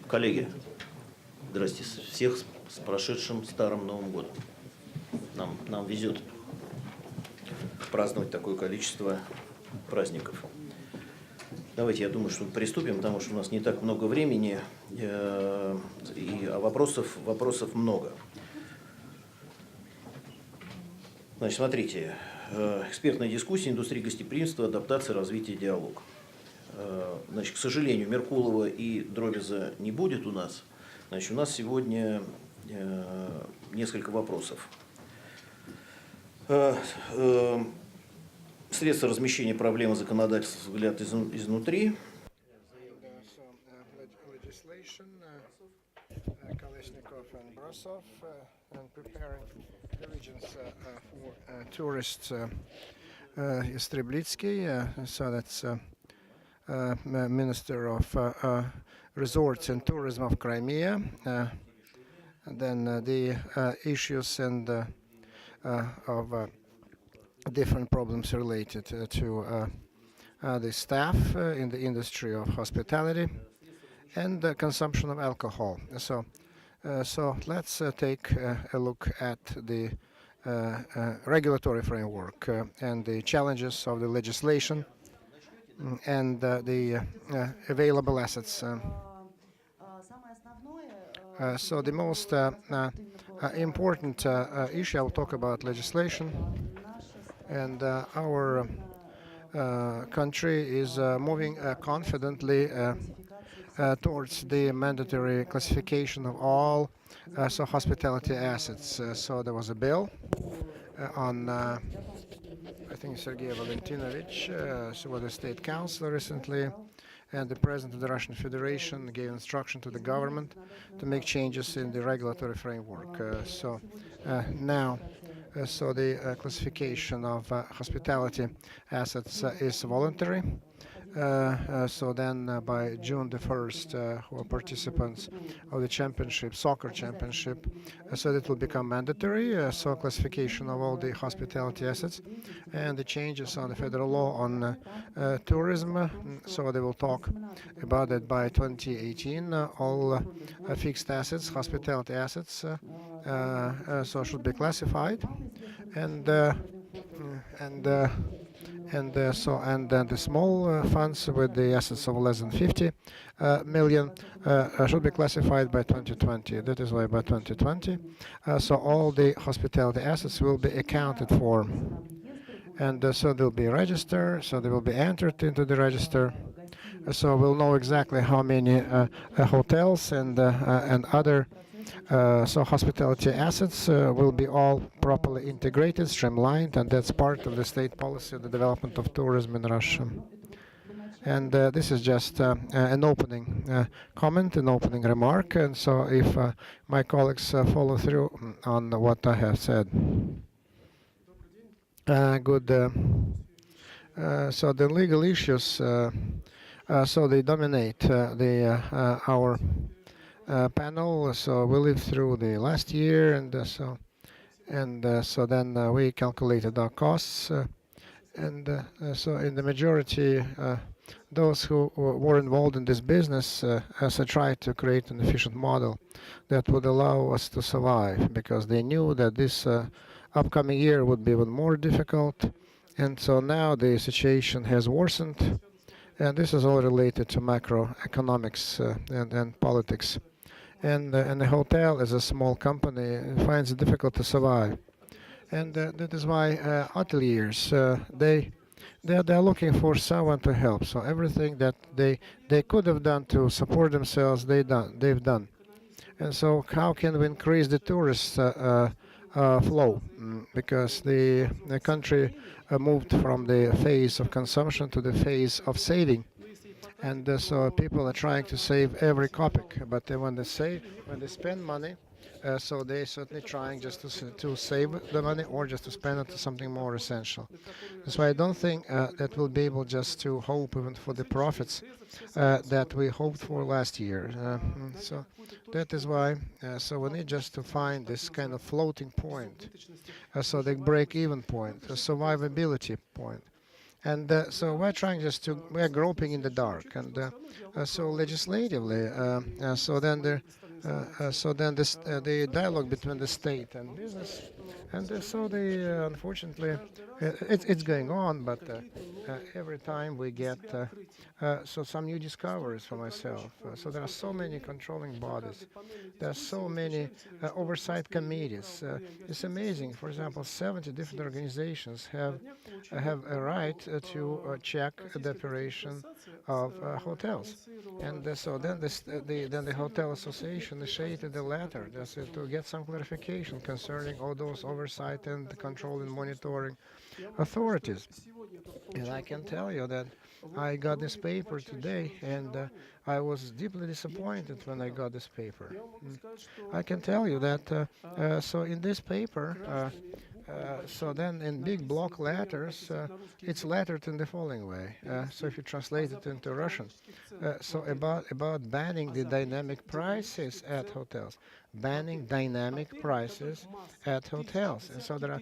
Коллеги, здрасте, всех с прошедшим Старым Новым годом. Нам везет праздновать такое количество праздников. Давайте, я думаю, что приступим, потому что у нас не так много времени, а вопросов много. Значит, смотрите, экспертная дискуссия, индустрия гостеприимства, адаптация, развитие, диалог. Значит, к сожалению, Меркулова и Дробиза не будет у нас. Значит, у нас сегодня несколько вопросов. Средства размещения проблемы законодательства, взгляд изнутри. So that's Minister of Resorts and Tourism of Crimea. Then the issues and of different problems related to the staff in the industry of hospitality and the consumption of alcohol. So let's take a look at the regulatory framework and the challenges of the legislation and the available assets. So the most important issue, I'll talk about legislation, and our country is moving confidently towards the mandatory classification of all hospitality assets. So there was a bill on, I think Sergei Valentinovich, was the state councilor recently, and the president of the Russian Federation gave instruction to the government to make changes in the regulatory framework. Now the classification of hospitality assets is voluntary. So then by June the 1st, who are participants of the championship, soccer championship, so that will become mandatory, so classification of all the hospitality assets, and the changes on the federal law on tourism, so they will talk about it by 2018, all fixed assets, hospitality assets, so should be classified, and the small funds with the assets of less than 50 million should be classified by 2020. That is why by 2020, so all the hospitality assets will be accounted for, and so they'll be registered. So they will be entered into the register. So we'll know exactly how many hotels and other hospitality assets will be all properly integrated, streamlined, and that's part of the state policy of the development of tourism in Russia. And this is just an opening comment, an opening remark, and so if my colleagues follow through on what I have said. Good. So the legal issues, so they dominate our panel. So we lived through the last year, and so then we calculated our costs, and so in the majority, those who were involved in this business tried to create an efficient model that would allow us to survive, because they knew that this upcoming year would be even more difficult, and so now the situation has worsened, and this is all related to macroeconomics and politics. And the hotel, as a small company, finds it difficult to survive, and that is why hoteliers they're looking for someone to help. So everything that they could have done to support themselves, they've done. And so how can we increase the tourist flow? Because the country moved from the phase of consumption to the phase of saving. And so people are trying to save every kopeck, but when they spend money, so they're certainly trying just to save the money or just to spend it on something more essential. That's why I don't think that we'll be able just to hope even for the profits that we hoped for last year. So that is why so we need just to find this kind of floating point, so the break-even point, a survivability point. And so we're trying just to, we're groping in the dark. And so legislatively, so then the dialogue between the state and business, and so unfortunately, it's going on, but every time we get so some new discoveries for myself. So there are so many controlling bodies. There are so many oversight committees. It's amazing. For example, 70 different organizations have a right to check the operation of hotels. And so then the Hotel Association initiated a letter just to get some clarification concerning all those oversight and control and monitoring authorities. And I can tell you that I got this paper today, and I was deeply disappointed when I got this paper. I can tell you that so in this paper, so then in big block letters, it's lettered in the following way. So if you translate it into Russian, so about banning the dynamic prices at hotels, banning dynamic prices at hotels. And so there are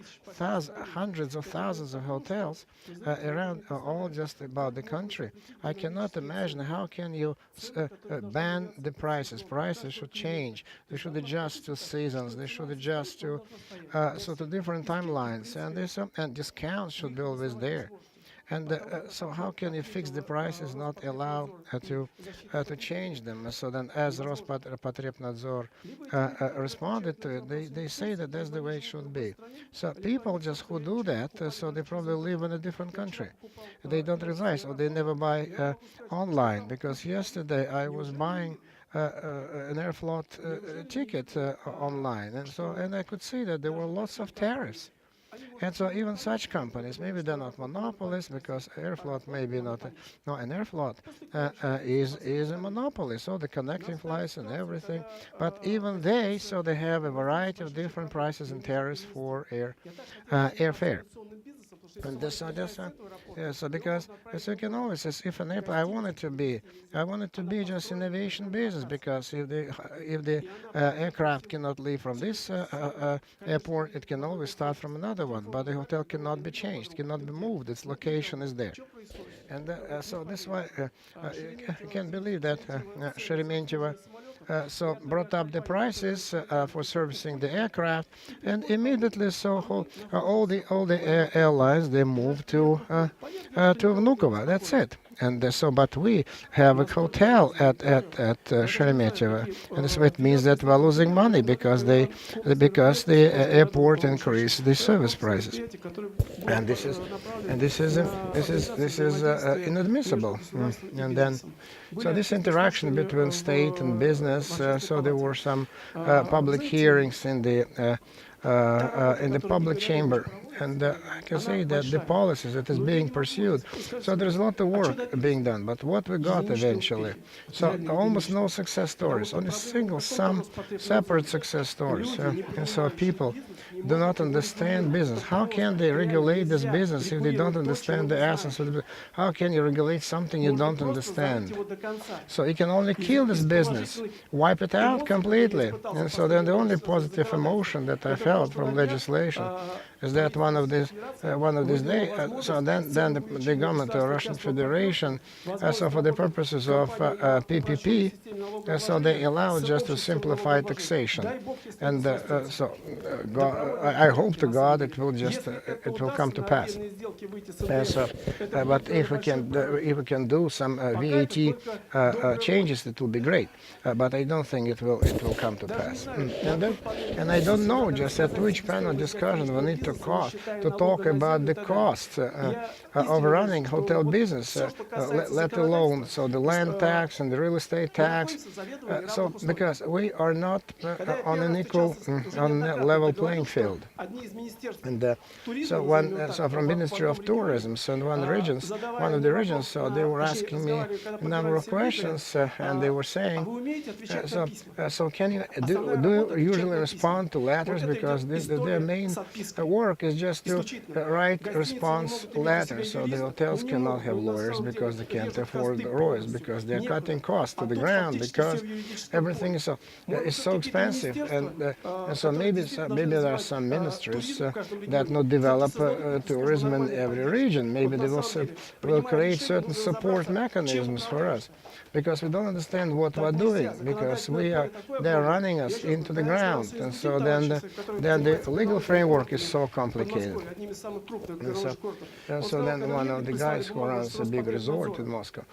hundreds of thousands of hotels around all just about the country. I cannot imagine how can you ban the prices. Prices should change. They should adjust to seasons. They should adjust to so to different timelines. And discounts should be always there. And so how can you fix the prices, not allow to change them? So then as Rospotrebnadzor responded to it, they say that that's the way it should be. So people just who do that, so they probably live in a different country. They don't realize, or they never buy online. Because yesterday I was buying an Aeroflot ticket online, and I could see that there were lots of tariffs. And so even such companies, maybe they're not monopolies, because Aeroflot maybe not, no, an Aeroflot is a monopoly, so the connecting flights and everything, but even they, so they have a variety of different prices and tariffs for airfare. And so because as you can always say, if an airplane, I want it to be just innovation business, because if the aircraft cannot leave from this airport, it can always start from another one. But the hotel cannot be changed, cannot be moved. Its location is there. And so this is why you can't believe that Sheremetyevo so brought up the prices for servicing the aircraft, and immediately so all the airlines, they moved to Vnukovo. That's it. And so, but we have a hotel at Sheremetyevo, and so it means that we're losing money because the airport increased the service prices, and this is inadmissible. And then, so this interaction between state and business. So there were some public hearings in the public chamber. And I can say that the policies that is being pursued, so there's a lot of work being done. But what we got eventually, so almost no success stories, only some separate success stories. And so people do not understand business. How can they regulate this business if they don't understand the essence of the business? How can you regulate something you don't understand? So you can only kill this business, wipe it out completely. And so then the only positive emotion that I felt from legislation is that one of these days, so then the government of Russian Federation, so for the purposes of PPP, so they allow just to simplify taxation, and so I hope to God it will come to pass. But if we can do some VAT changes, it will be great. But I don't think it will come to pass. And I don't know just at which panel discussion we need to talk about the cost of running hotel business, let alone so the land tax and the real estate tax. So because we are not on an equal, on a level playing field. And so from Ministry of Tourism, so in one of the regions, so they were asking me a number of questions, and they were saying, so can you do you usually respond to letters, because their main work is just to write response letters. So the hotels cannot have lawyers because they can't afford the lawyers, because they're cutting costs to the ground, because everything is so expensive. And so maybe there are some ministries that not develop tourism in every region. Maybe they will create certain support mechanisms for us, because we don't understand what we're doing, because they're running us into the ground, and so then the legal framework is so complicated. And so then one of the guys who runs a big resort in Moscow,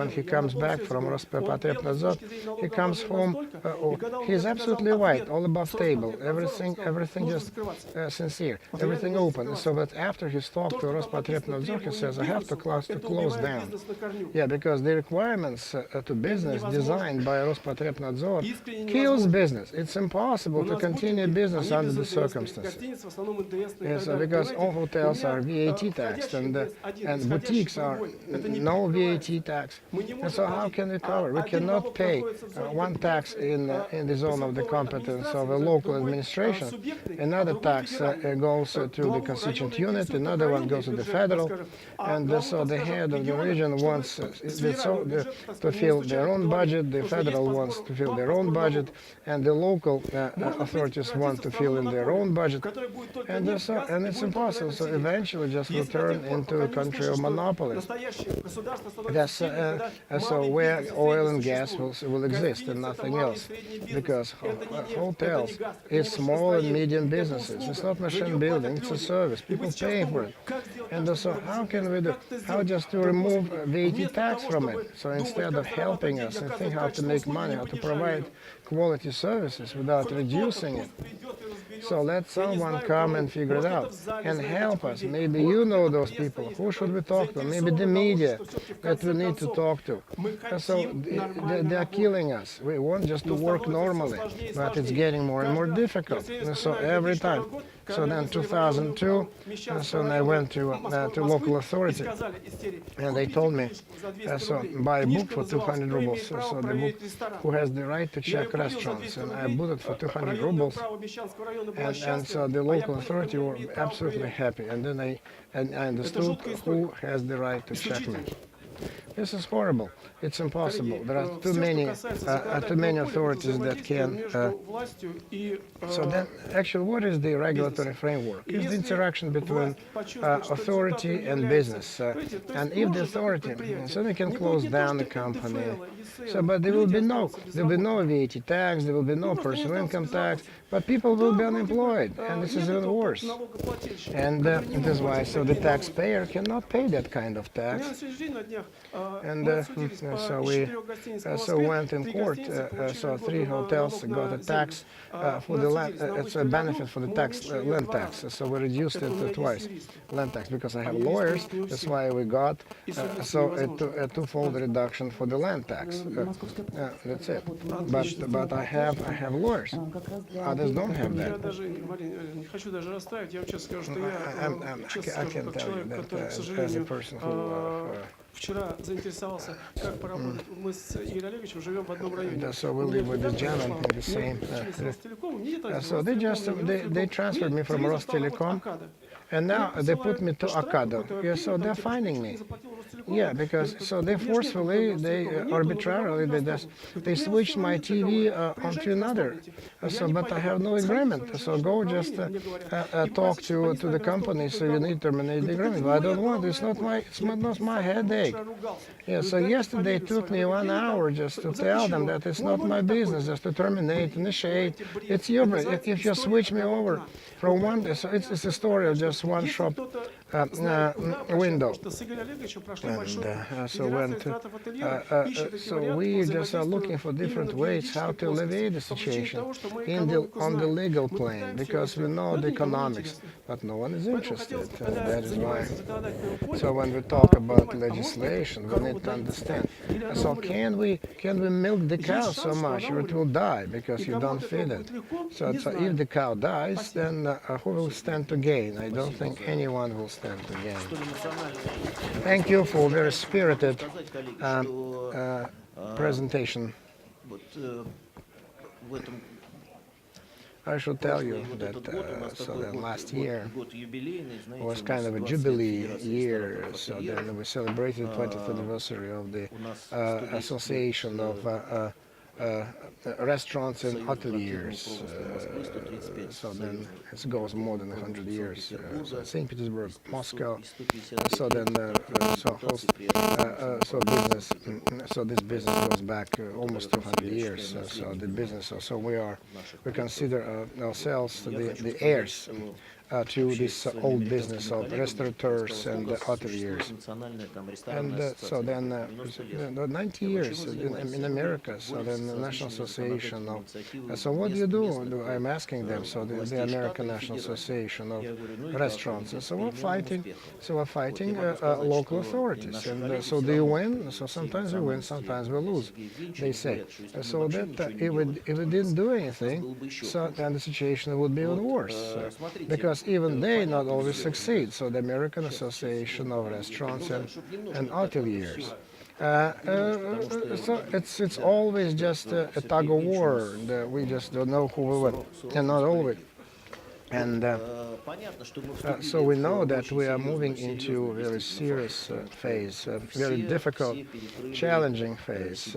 when he comes back from Rospotrебnadzor, he comes home, he's absolutely white, all above table, everything just sincere, everything open. So that after he's talked to Rospotrебnadzor, he says, I have to close down. Yeah, because the requirements to business designed by Rospotrебnadzor kills business. It's impossible to continue business under the circumstances. Yes, because all hotels are VAT taxed, and boutiques are no VAT tax. And so how can we cover? We cannot pay one tax in the zone of the competence of a local administration. Another tax goes to the constituent unit, another one goes to the federal, and so the head of the region wants to fill their own budget, the federal wants to fill their own budget, and the local authorities want to fill in their own budget, and it's impossible. So eventually just will turn into a country of monopolies. So where oil and gas will exist and nothing else, because hotels is small and medium businesses. It's not machine building, it's a service. People pay for it. And so how can we do? How just to remove VAT tax from it? So instead of helping us and think how to make money, how to provide quality services without reducing it. So let someone come and figure it out and help us. Maybe you know those people. Who should we talk to? Maybe the media that we need to talk to. So they are killing us. We want just to work normally, but it's getting more and more difficult. And so every time. So then 2002, so I went to local authority, and they told me, so buy a book for 200 rubles. So the book, who has the right to check restaurants, and I bought it for 200 rubles. And so the local authority were absolutely happy. And then I understood who has the right to check me. This is horrible. It's impossible. There are too many authorities that can. So then, actually, what is the regulatory framework? It's the interaction between authority and business. And if the authority, so they can close down the company. So, but there will be no VAT tax. There will be no personal income tax. But people will be unemployed, and this is even worse. And it is why. So the taxpayer cannot pay that kind of tax. And so we went in court. So 3 hotels got a tax for the land. It's a benefit for the land tax. So we reduced it twice, land tax, because I have lawyers. That's why we got a twofold reduction for the land tax. That's it. But I have lawyers. Others don't have that. I can tell you that as a person who. Вчера заинтересовался, как поработать. Мы с Игорем Олеговичем живем в одном районе. So we live with the gentleman in the same. So they transferred me from Rostelecom, and now they put me to Akada. Yeah, so they're finding me. Yeah, because so they forcefully, arbitrarily, they switched my TV onto another. But I have no agreement. So go just talk to the company. So you need to terminate the agreement. But I don't want. It's not my headache. Yeah. So yesterday it took me 1 hour just to tell them that it's not my business, just to terminate, initiate. It's your business. If you switch me over from one, so it's a story of just one shop window. And so we just are looking for different ways how to alleviate the situation on the legal plane, because we know the economics, but no one is interested. That is why. So when we talk about legislation, we need to understand. So can we milk the cow so much or it will die because you don't feed it? So if the cow dies, then who will stand to gain? I don't think anyone will stand to gain. Thank you for a very spirited presentation. I should tell you that so then last year was kind of a jubilee year. So then we celebrated 20th anniversary of the Association of Restaurants and Hoteliers. So then it goes more than 100 years. So St. Petersburg, Moscow. So then so this business goes back almost 200 years. So the business. So we consider ourselves the heirs to this old business of restaurateurs and hoteliers. And so then the 90 years in America, so then the National Association of, so what do you do? I'm asking them, so the American National Association of Restaurants. And so we're fighting local authorities. And so do you win? So sometimes we win, sometimes we lose, they say. So that if we didn't do anything, so then the situation would be even worse. Because even they not always succeed. So the American Association of Restaurants and Hoteliers. So it's always just a tug of war. We just don't know who will win, and not always. And so we know that we are moving into a very serious phase, a very difficult, challenging phase,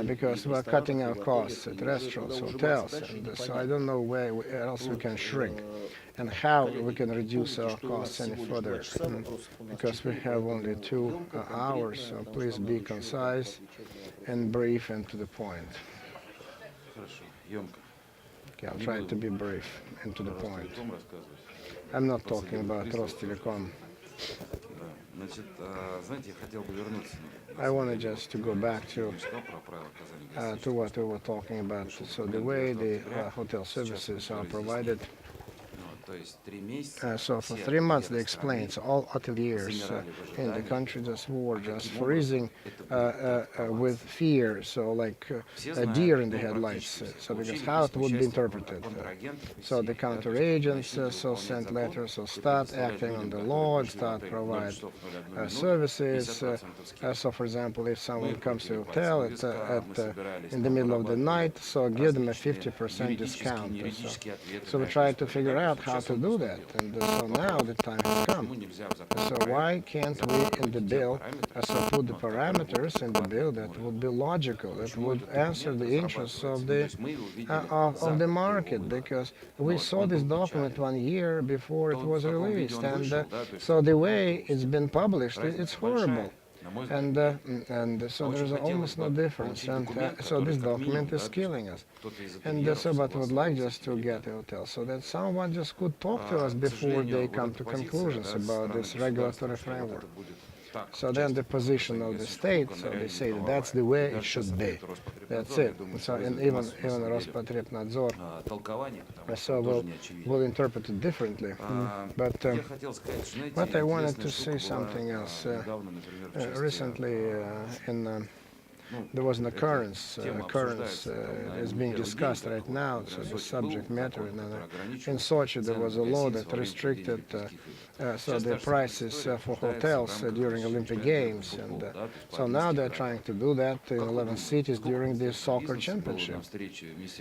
because we are cutting our costs at restaurants, hotels, and so I don't know where else we can shrink and how we can reduce our costs any further, because we have only 2 hours, so please be concise and brief and to the point. Okay, I'll try to be brief and to the point. I'm not talking about Rostelecom. I wanted just to go back to what we were talking about. So the way the hotel services are provided. So for 3 months they explained, so all hoteliers in the country just were just freezing with fear, so like a deer in the headlights, so because how it would be interpreted. So the counter agents so sent letters, so start acting on the law and start provide services. So for example, if someone comes to a hotel in the middle of the night, so give them a 50% discount. So we tried to figure out how to do that, and so now the time has come. So why can't we in the bill so put the parameters in the bill that would be logical, that would answer the interests of the market? Because we saw this document 1 year before it was released, and so the way it's been published, it's horrible. And so there's almost no difference, and so this document is killing us. And so, but I would like just to get a hotel, so that someone just could talk to us before they come to conclusions about this regulatory framework. So then the position of the state, so they say that that's the way it should be. That's it. So and even Rospotrebnadzor so will interpret it differently. But I wanted to say something else. Recently there was an occurrence is being discussed right now, so the subject matter. In Sochi there was a law that restricted so the prices for hotels during Olympic Games, and so now they're trying to do that in 11 cities during the soccer championship.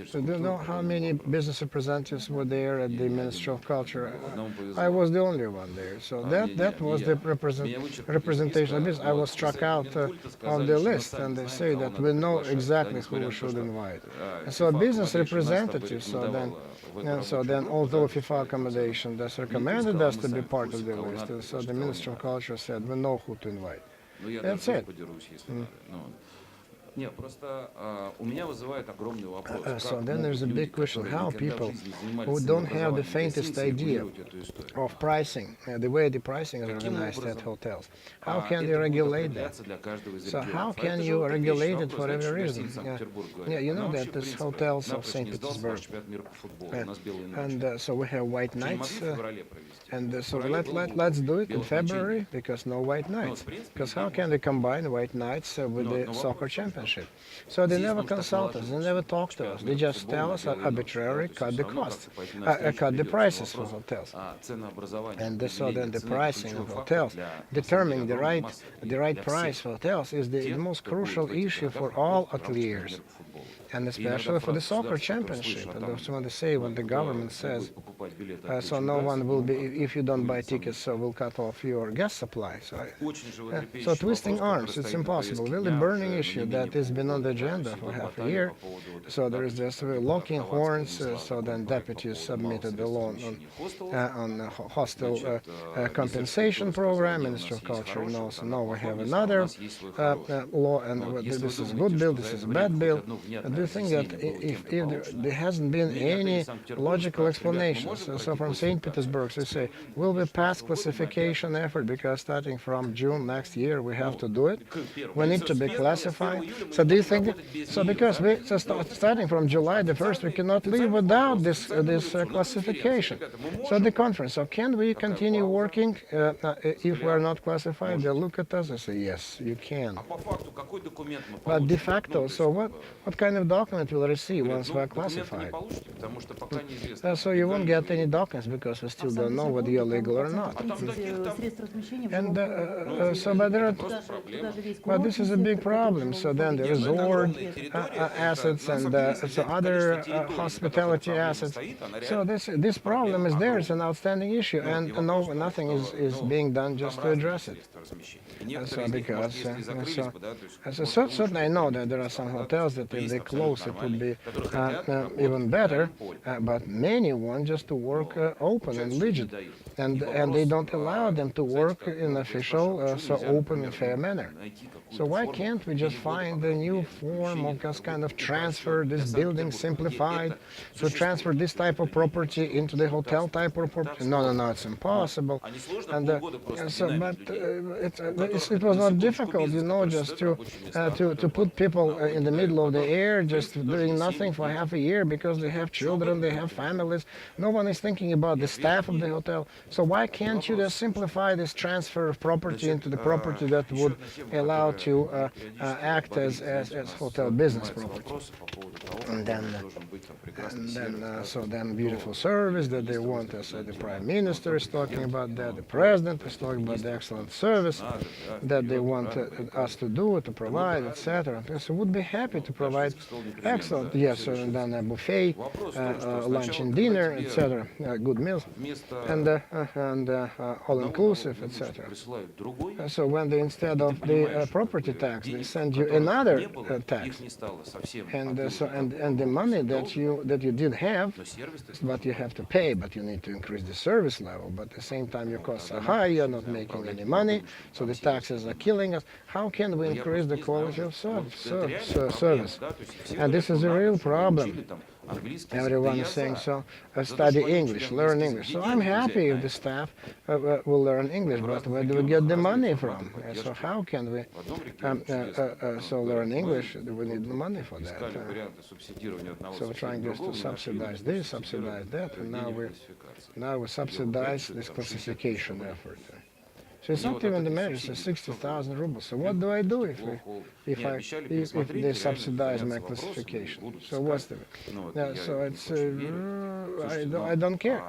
So do you know how many business representatives were there at the Ministry of Culture? I was the only one there, so that was the representation of business. I was struck out of the list, and they say that we know exactly who we should invite. And so business representatives, so then although FIFA accommodation that's recommended us to be part of the list, so the Minister of Culture said we know who to invite. That's it. So then there's a big question, how people who don't have the faintest idea of pricing, the way the pricing is organized at hotels, how can they regulate that? So how can you regulate it for every reason? Yeah, you know that there's hotels of St. Petersburg, and so we have white nights, and so let's do it in February, because no white nights. Because how can they combine white nights with the soccer championship? So they never consult us, they never talk to us. They just tell us arbitrarily cut the costs, cut the prices for hotels. And so then the pricing of hotels, determining the right price for hotels is the most crucial issue for all hoteliers. And especially for the soccer championship. And that's what they say when the government says, so no one will be, if you don't buy tickets, so we'll cut off your gas supply. So twisting arms, it's impossible. Really burning issue that has been on the agenda for half a year. So there is this locking horns, so then deputies submitted a law on hostel compensation program. Minister of Culture knows, now we have another law, and this is a good bill, this is a bad bill. Do you think that if there hasn't been any logical explanations, so from St. Petersburg they say, will we pass classification effort because starting from June next year we have to do it? We need to be classified. So do you think, so because we, so starting from July the 1st, we cannot live without this classification. So the conference, so can we continue working if we are not classified? They look at us and say, yes, you can. But de facto, so what kind of document will we receive once we are classified? So you won't get any documents because we still don't know whether you're legal or not. And so, but this is a big problem. So then the resort assets and so other hospitality assets. So this problem is there. It's an outstanding issue, and nothing is being done just to address it. So because so certainly I know that there are some hotels that if they close it would be even better, but many want just to work open and legit, and they don't allow them to work in official so open and fair manner. So why can't we just find a new form of just kind of transfer this building simplified, to transfer this type of property into the hotel type of property? No, it's impossible. And so, but it was not difficult, you know, just to put people in the middle of the air, just doing nothing for half a year because they have children, they have families. No one is thinking about the staff of the hotel. So why can't you just simplify this transfer of property into the property that would allow to act as hotel business property? And then beautiful service that they want us. The Prime Minister is talking about that. The President is talking about the excellent service that they want us to do, to provide, etc. So would be happy to provide excellent, yes, and then a buffet, lunch and dinner, etc. Good meals, and all-inclusive, etc. So when they, instead of the property tax, they send you another tax, and the money that you did have, but you have to pay, but you need to increase the service level. But at the same time, your costs are high. You're not making any money, so the taxes are killing us. How can we increase the quality of service? And this is a real problem. Everyone is saying, so study English, learn English. So I'm happy if the staff will learn English, but where do we get the money from? So how can we so learn English? We need the money for that. So we're trying just to subsidize this, subsidize that, and now we subsidize this classification effort. So it's not even the measure, it's 60,000 rubles. So what do I do if they subsidize my classification? So what's the... so it's... I don't care.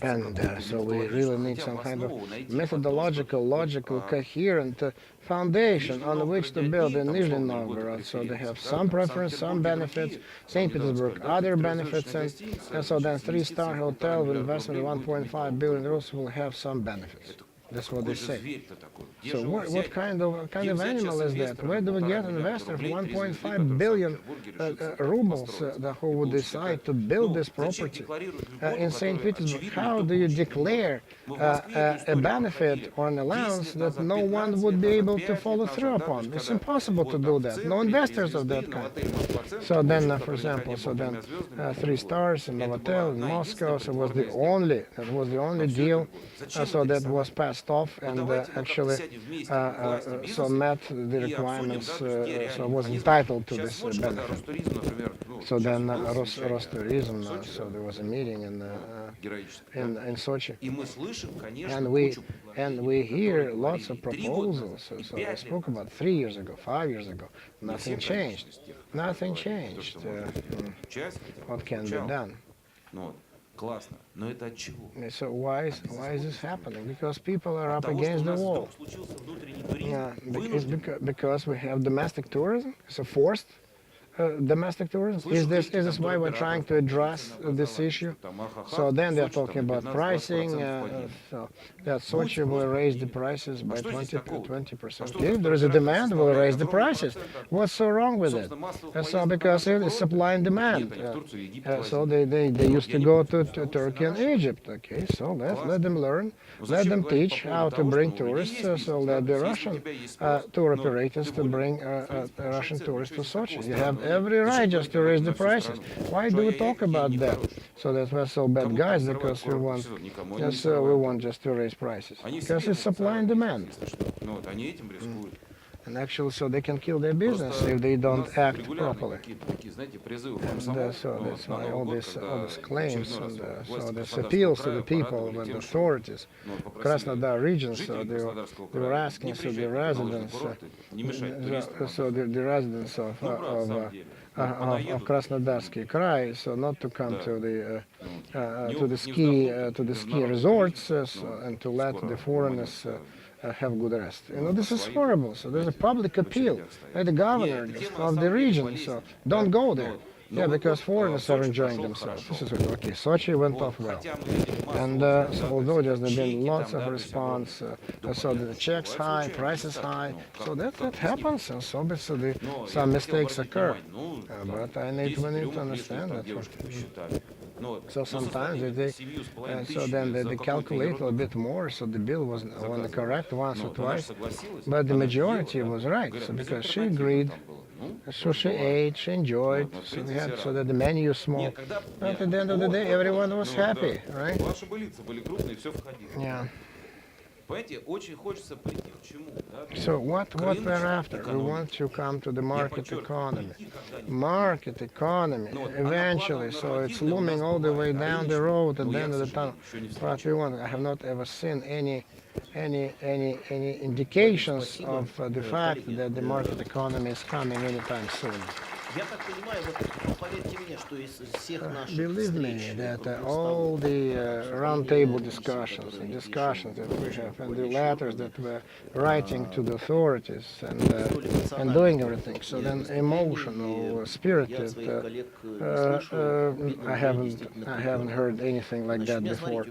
And so we really need some kind of methodological, logical, coherent foundation on which to build in Nizhny Novgorod. So they have some preference, some benefits, St. Petersburg other benefits, and so then 3-star hotel with investment of 1.5 billion euros will have some benefits. That's what they say. So what kind of animal is that? Where do we get an investor for 1.5 billion rubles who would decide to build this property in St. Petersburg? How do you declare a benefit or an allowance that no one would be able to follow through upon? It's impossible to do that. No investors of that kind. So then, for example, 3 stars in Novotel in Moscow. So was the only deal. So that was passed off and actually so met the requirements, so was entitled to this benefit. So then Rostourism, so there was a meeting in Sochi, and we hear lots of proposals. So I spoke about 3 years ago, 5 years ago. Nothing changed. Nothing changed. What can be done? So why is this happening? Because people are up against the wall. It's because we have domestic tourism, so forced domestic tourism? Is this why we're trying to address this issue? So then they're talking about pricing, so that Sochi will raise the prices by 20%. If there is a demand, we'll raise the prices. What's so wrong with it? So because it is supply and demand. So they used to go to Turkey and Egypt. Okay, so let them learn, let them teach how to bring tourists. So let the Russian tour operators to bring Russian tourists to Sochi. You have every right just to raise the prices. Why do we talk about that? So that we're so bad guys because we want just to raise prices because it's supply and demand. And actually, so they can kill their business if they don't act properly. And so that's why all these claims and so this appeals to the people and the authorities, Krasnodar region. So they were asking so the residents, the residents of Krasnodarsky Krai, so not to come to the ski resorts and to let the foreigners have good rest. You know, this is horrible. So there's a public appeal by the governor of the region. So don't go there. Yeah, because foreigners are enjoying themselves. This is okay. Sochi went off well, and so although there's been lots of response, so the checks high, prices high, so that happens, and so obviously some mistakes occur. But we need to understand that. So sometimes so then they calculate a bit more, so the bill was correct once or twice, but the majority was right. So because she agreed. So she ate, she enjoyed, so we had so that the menu is small. But at the end of the day, everyone was happy, right? Yeah. So what we're after? We want to come to the market economy. Market economy, eventually. So it's looming all the way down the road at the end of the tunnel. But we want. I have not ever seen any indications of the fact that the market economy is coming anytime soon. Believe me that all the roundtable discussions that we have and the letters that we're writing to the authorities and doing everything, so then emotional, spirited, I haven't heard anything like that before.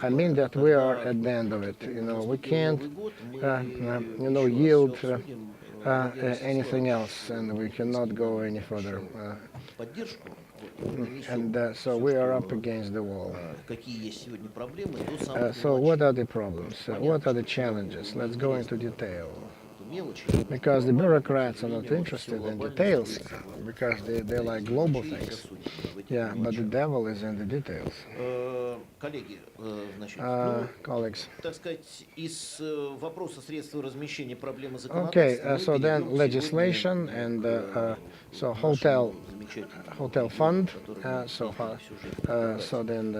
I mean that we are at the end of it. You know, we can't yield anything else, and we cannot go any further. And so we are up against the wall. So what are the problems? What are the challenges? Let's go into detail. Because the bureaucrats are not interested in details, because they like global things. Yeah, but the devil is in the details. Colleagues. Okay, so then legislation and so hotel fund, so then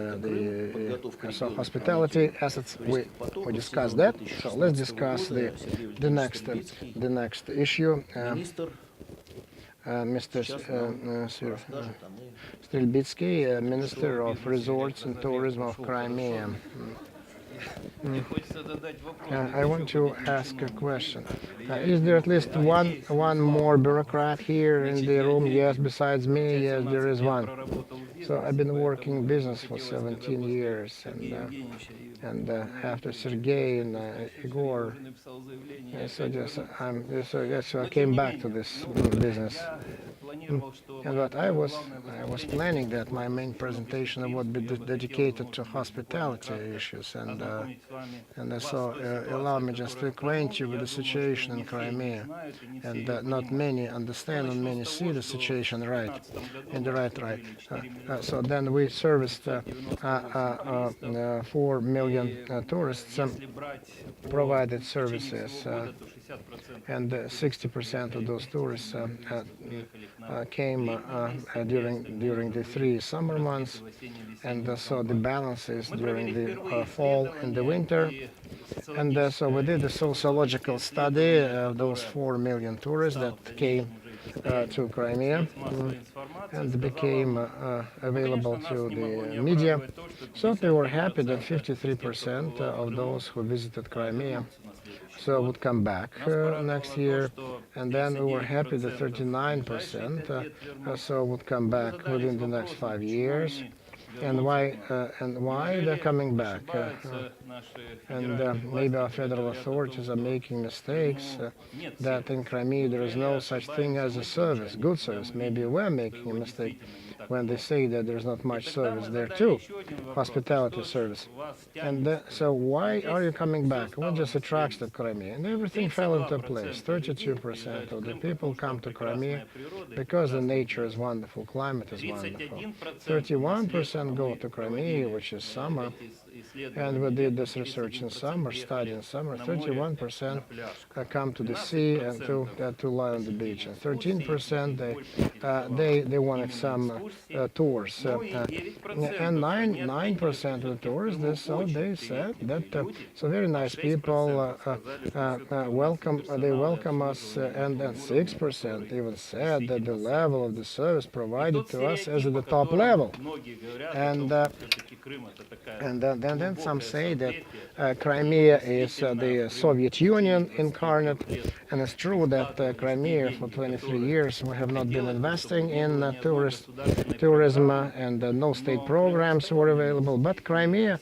so hospitality assets. We discussed that. So let's discuss the next issue. Mr. Strelbitsky, Minister of Resorts and Tourism of Crimea. I want to ask a question. Is there at least one more bureaucrat here in the room? Yes, besides me, yes, there is one. So I've been working business for 17 years, and after Sergey and Igor, so I came back to this business. And what I was planning that my main presentation would be dedicated to hospitality issues, and so allow me just to acquaint you with the situation in Crimea, and not many understand and many see the situation right. So then we serviced 4 million tourists, provided services, and 60% of those tourists came during the 3 summer months, and so the balance is during the fall and the winter. And so we did a sociological study of those 4 million tourists that came to Crimea and became available to the media. So they were happy that 53% of those who visited Crimea so would come back next year, and then we were happy that 39% so would come back within the next 5 years. And why they're coming back? Maybe our federal authorities are making mistakes that in Crimea there is no such thing as a service, good service. Maybe we're making a mistake when they say that there's not much service there too, hospitality service. And so why are you coming back? What just attracts to Crimea? And everything fell into place. 32% of the people come to Crimea because the nature is wonderful, climate is wonderful. 31% go to Crimea, which is summer, and we did this research in summer, study in summer. 31% come to the sea and to lie on the beach, and 13% they wanted some tours, and 9% of the tours they said that so very nice people welcome us, and then 6% even said that the level of the service provided to us is at the top level, and then some say that Crimea is the Soviet Union incarnate, and it's true that Crimea for 23 years we have not been investing in tourism, and no state programs were available, but Crimea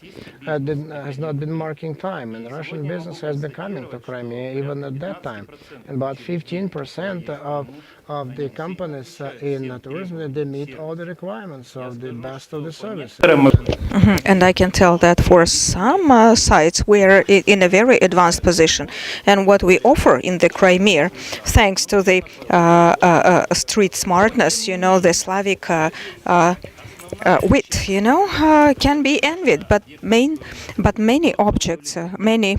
has not been marking time, and Russian business has been coming to Crimea even at that time, and about 15% of the companies in tourism, they meet all the requirements of the best of the services. And I can tell that for some sites we are in a very advanced position, and what we offer in the Crimea, thanks to the street smartness, the Slavic wit, can be envied, but many objects, many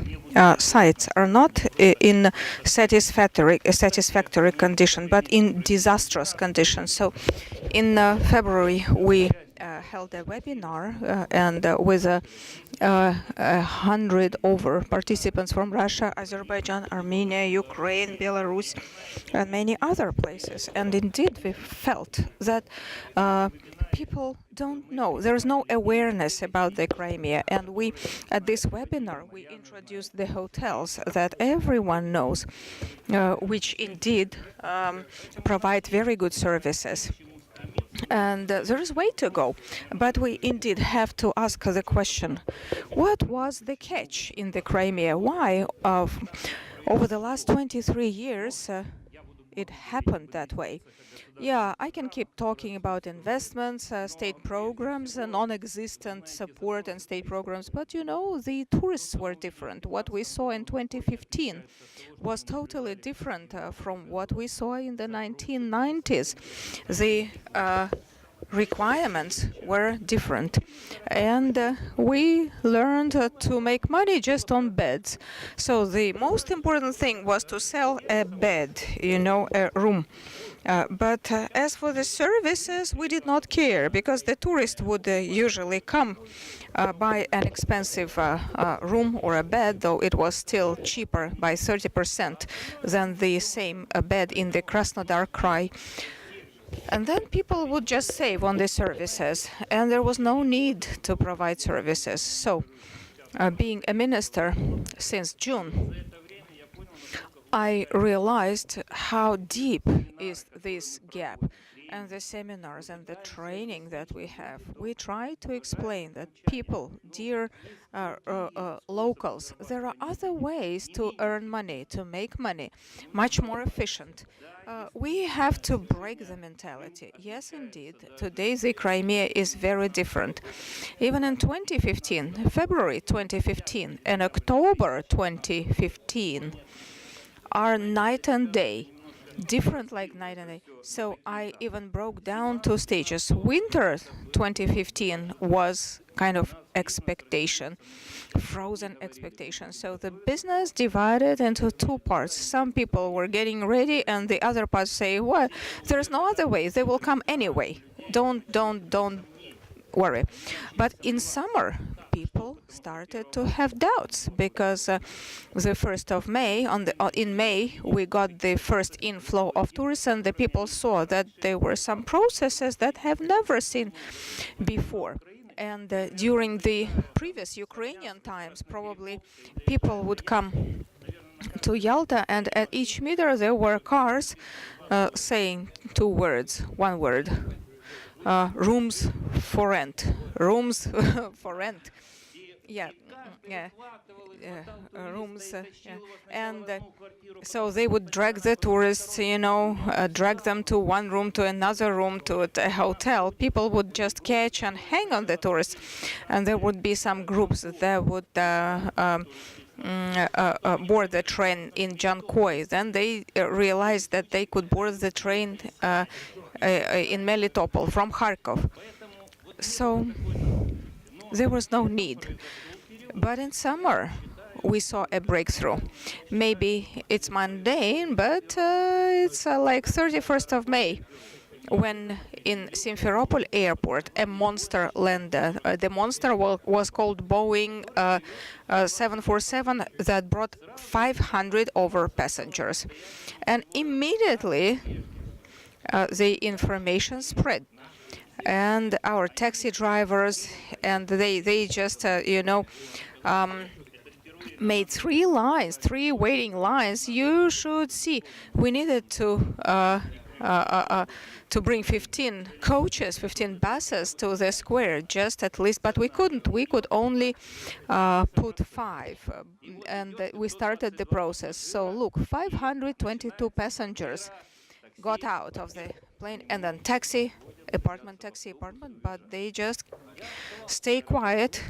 sites are not in satisfactory condition, but in disastrous condition. So in February we held a webinar and with 100 over participants from Russia, Azerbaijan, Armenia, Ukraine, Belarus, and many other places. And indeed, we felt that people don't know. There's no awareness about the Crimea. And we, at this webinar, we introduced the hotels that everyone knows, which indeed provide very good services. And there is way to go, but we indeed have to ask the question, what was the catch in the Crimea? Why over the last 23 years it happened that way? Yeah, I can keep talking about investments, state programs, non-existent support and state programs, but the tourists were different. What we saw in 2015 was totally different from what we saw in the 1990s. The requirements were different, and we learned to make money just on beds. So the most important thing was to sell a bed, a room. But as for the services, we did not care, because the tourist would usually come buy an expensive room or a bed, though it was still cheaper by 30% than the same bed in the Krasnodar Krai. And then people would just save on the services, and there was no need to provide services. So, being a minister since June, I realized how deep is this gap. And the seminars and the training that we have, we try to explain that people, dear locals, there are other ways to earn money, to make money, much more efficient. We have to break the mentality. Yes, indeed, today the Crimea is very different. Even in 2015, February 2015 and October 2015 are night and day. Different like night and day. So I even broke down 2 stages. Winter 2015 was kind of expectation, frozen expectation. So the business divided into 2 parts. Some people were getting ready, and the other parts say, well, there's no other way. They will come anyway. Don't worry. But in summer, people started to have doubts, because the 1st of May, in May, we got the first inflow of tourists, and the people saw that there were some processes that have never seen before. And during the previous Ukrainian times, probably people would come to Yalta, and at each meter there were cars saying one word, rooms for rent, rooms for rent. Yeah, rooms, yeah. And so they would drag the tourists, drag them to one room, to another room, to a hotel. People would just catch and hang on the tourists, and there would be some groups that would board the train in Jankoi. Then they realized that they could board the train in Melitopol from Kharkov. So there was no need. But in summer, we saw a breakthrough. Maybe it's mundane, but it's like 31st of May, when in Simferopol airport a monster landed. The monster was called Boeing 747 that brought 500 over passengers. And immediately the information spread. And our taxi drivers, and they just, made three waiting lines. You should see, we needed to bring 15 coaches, 15 buses to the square, just at least, but we couldn't. We could only put 5, and we started the process. So look, 522 passengers got out of the plane, and then taxi apartment, but they just stay quiet,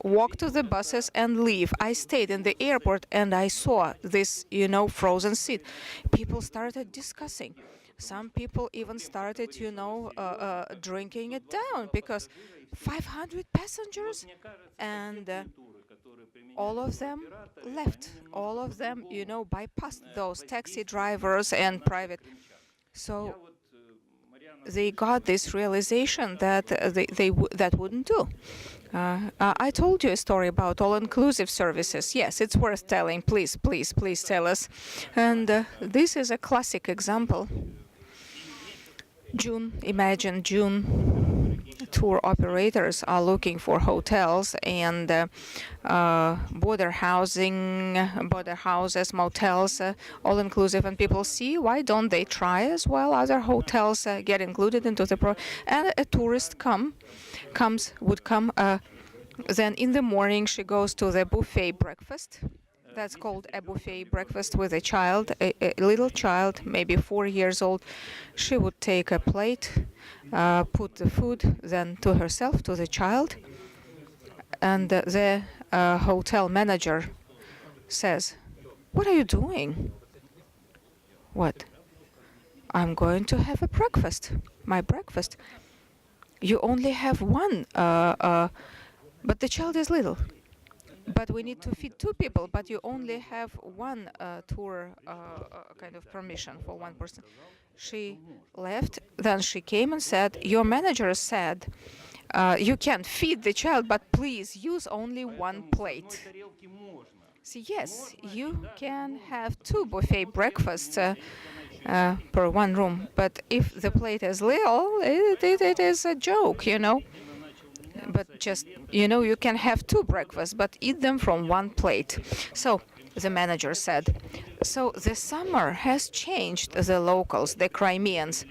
walk to the buses and leave. I stayed in the airport and I saw this, frozen seat. People started discussing. Some people even started, drinking it down, because 500 passengers, and all of them left. All of them, bypassed those taxi drivers and private. So they got this realization that that wouldn't do. I told you a story about all-inclusive services. Yes, it's worth telling. Please tell us. And this is a classic example. Imagine June. Tour operators are looking for hotels and border houses, motels, all-inclusive, and people see, why don't they try as well? Other hotels get included into the program, and a tourist would come. Then in the morning she goes to the buffet breakfast. That's called a buffet breakfast with a child, a little child, maybe 4 years old. She would take a plate, put the food then to herself, to the child, and the hotel manager says, "What are you doing?" "What?" "I'm going to have a breakfast, my breakfast." "You only have one, but the child is little." "But we need to feed 2 people, but you only have one tour kind of permission for 1 person." She left, then she came and said, "Your manager said you can feed the child, but please use only 1 plate." See, yes, you can have 2 buffet breakfasts per 1 room, but if the plate is little, it is a joke, But just, you can have 2 breakfasts, but eat them from 1 plate. So the manager said, so the summer has changed the locals, the Crimeans.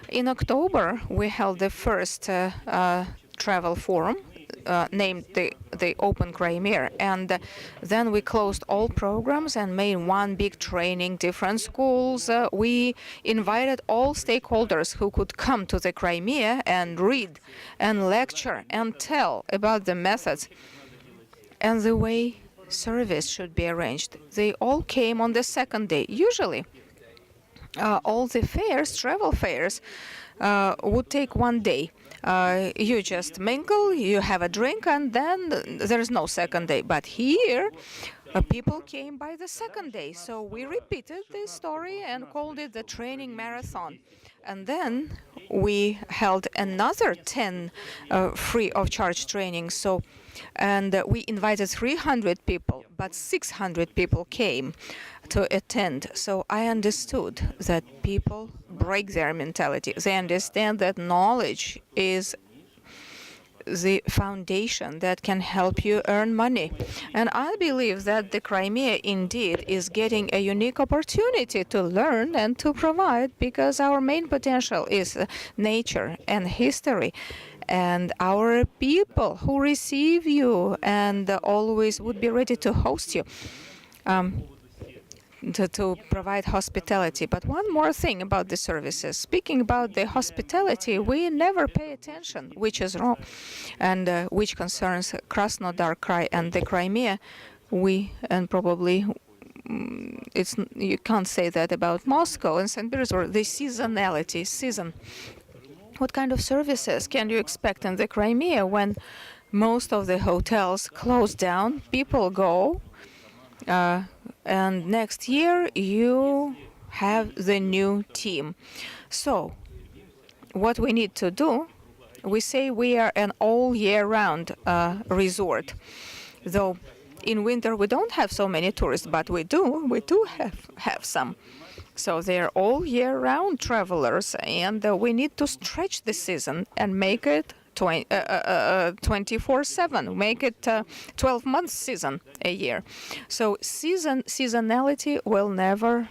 In October, we held the first travel forum named the Open Crimea, and then we closed all programs and made one big training, different schools. We invited all stakeholders who could come to the Crimea and read and lecture and tell about the methods and the way service should be arranged. They all came on the second day. Usually all the fairs, travel fairs, would take 1 day. You just mingle, you have a drink, and then there is no second day. But here, people came by the second day. So we repeated this story and called it the training marathon. And then we held another 10 free of charge trainings. And we invited 300 people, but 600 people came to attend. So I understood that people break their mentality. They understand that knowledge is the foundation that can help you earn money. And I believe that the Crimea indeed is getting a unique opportunity to learn and to provide, because our main potential is nature and history and our people who receive you and always would be ready to host you. To provide hospitality. But one more thing about the services. Speaking about the hospitality, we never pay attention, which is wrong, and which concerns Krasnodar Krai and the Crimea. And probably you can't say that about Moscow and St. Petersburg. The season. What kind of services can you expect in the Crimea when most of the hotels close down, people go, and next year you have the new team? So what we need to do, we say we are an all year round resort, though in winter we don't have so many tourists, but we do have some. So they're all year round travelers, and we need to stretch the season and make it 24/7, make it 12 months season a year. So seasonality will never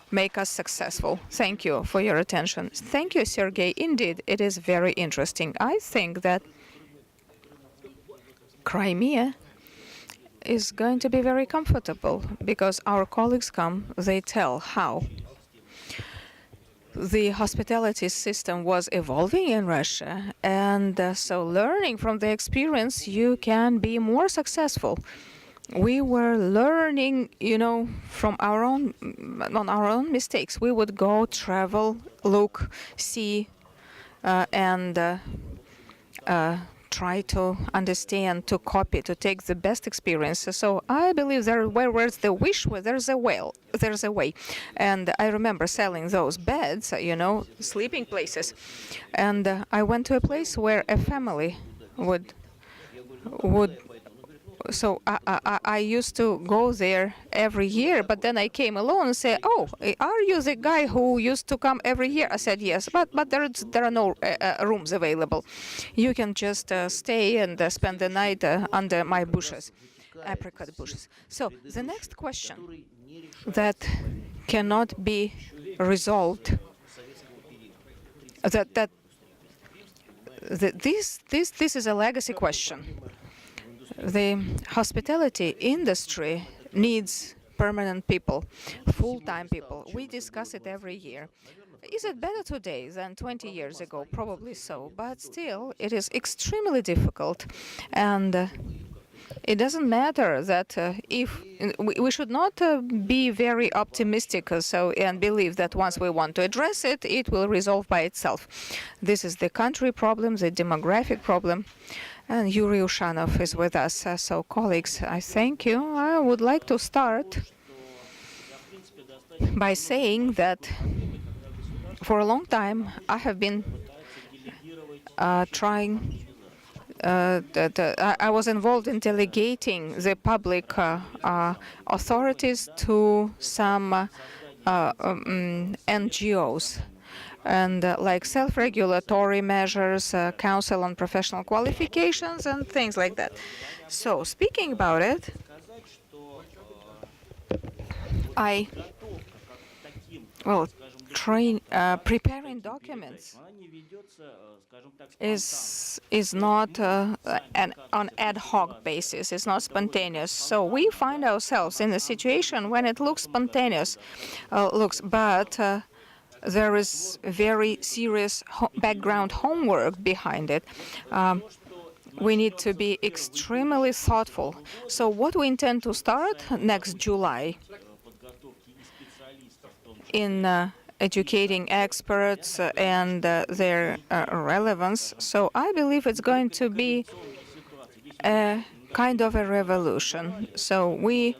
make us successful. Thank you for your attention. Thank you, Sergey. Indeed, it is very interesting. I think that Crimea is going to be very comfortable because our colleagues come, they tell how the hospitality system was evolving in Russia, and so learning from the experience, you can be more successful. We were learning, from our own mistakes. We would go, travel, look, see, and try to understand, to copy, to take the best experiences. So I believe where's the wish, where there's a way. And I remember selling those beds, sleeping places. And I went to a place where a family would. So I used to go there every year, but then I came alone and said, "Oh, are you the guy who used to come every year?" I said, "Yes, but there are no rooms available. You can just stay and spend the night under my bushes, apricot bushes." So the next question that cannot be resolved, this is a legacy question. The hospitality industry needs permanent people, full-time people. We discuss it every year. Is it better today than 20 years ago? Probably so, but still, it is extremely difficult. And it doesn't matter that if we should not be very optimistic and believe that once we want to address it, it will resolve by itself. This is the country problem, the demographic problem. And Yuri Ushanov is with us. So, colleagues, I thank you. I would like to start by saying that for a long time I have been trying. I was involved in delegating the public authorities to some NGOs. And like self-regulatory measures, Council on Professional Qualifications, and things like that. So, speaking about it, preparing documents is not on ad hoc basis. It's not spontaneous. So we find ourselves in a situation when it looks spontaneous, but there is very serious background homework behind it. We need to be extremely thoughtful. So what we intend to start next July in educating experts and their relevance. So I believe it's going to be a kind of a revolution. So we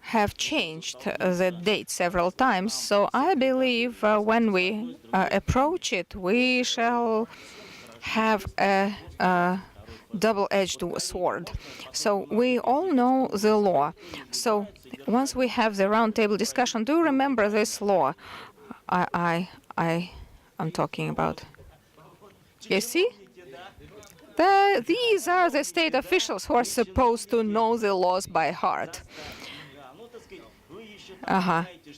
have changed the date several times. So I believe when we approach it, we shall have a double-edged sword. So we all know the law. So once we have the roundtable discussion, do remember this law I'm talking about. You see? These are the state officials who are supposed to know the laws by heart.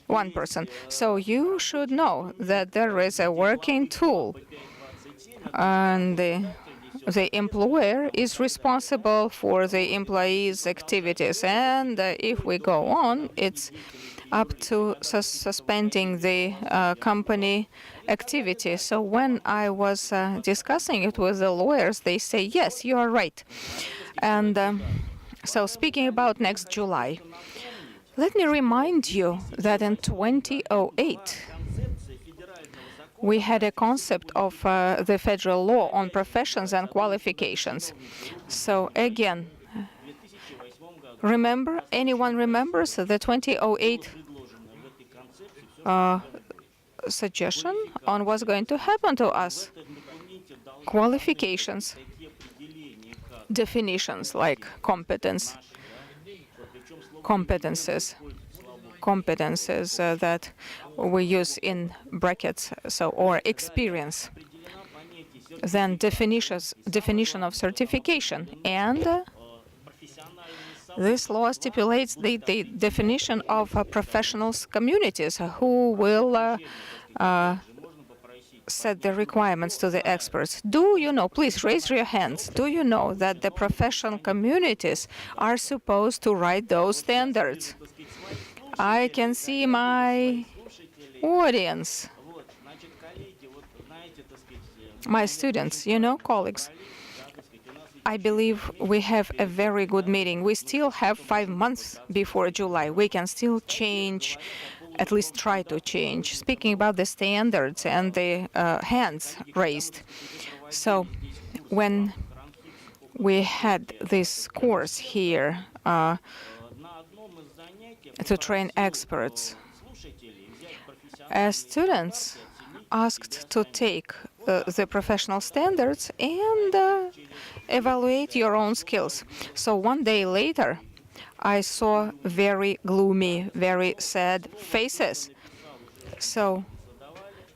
One person. So you should know that there is a working tool, and the employer is responsible for the employees' activities. And if we go on, it's up to suspending the company activity. So when I was discussing it with the lawyers, they say, yes, you are right. And so speaking about next July, let me remind you that in 2008, we had a concept of the federal law on professions and qualifications. So again, remember, anyone remembers the 2008 suggestion on what's going to happen to us? Qualifications, definitions like competences that we use in brackets, so or experience. Then definition of certification, and this law stipulates the definition of professionals communities who will set the requirements to the experts. Do you know, please raise your hands, do you know that the professional communities are supposed to write those standards? I can see my audience, my students, you know, colleagues. I believe we have a very good meeting. We still have 5 months before July. We can still change, at least try to change. Speaking about the standards and the hands raised. So when we had this course here to train experts, students asked to take the professional standards and evaluate your own skills. So one day later, I saw very gloomy, very sad faces. So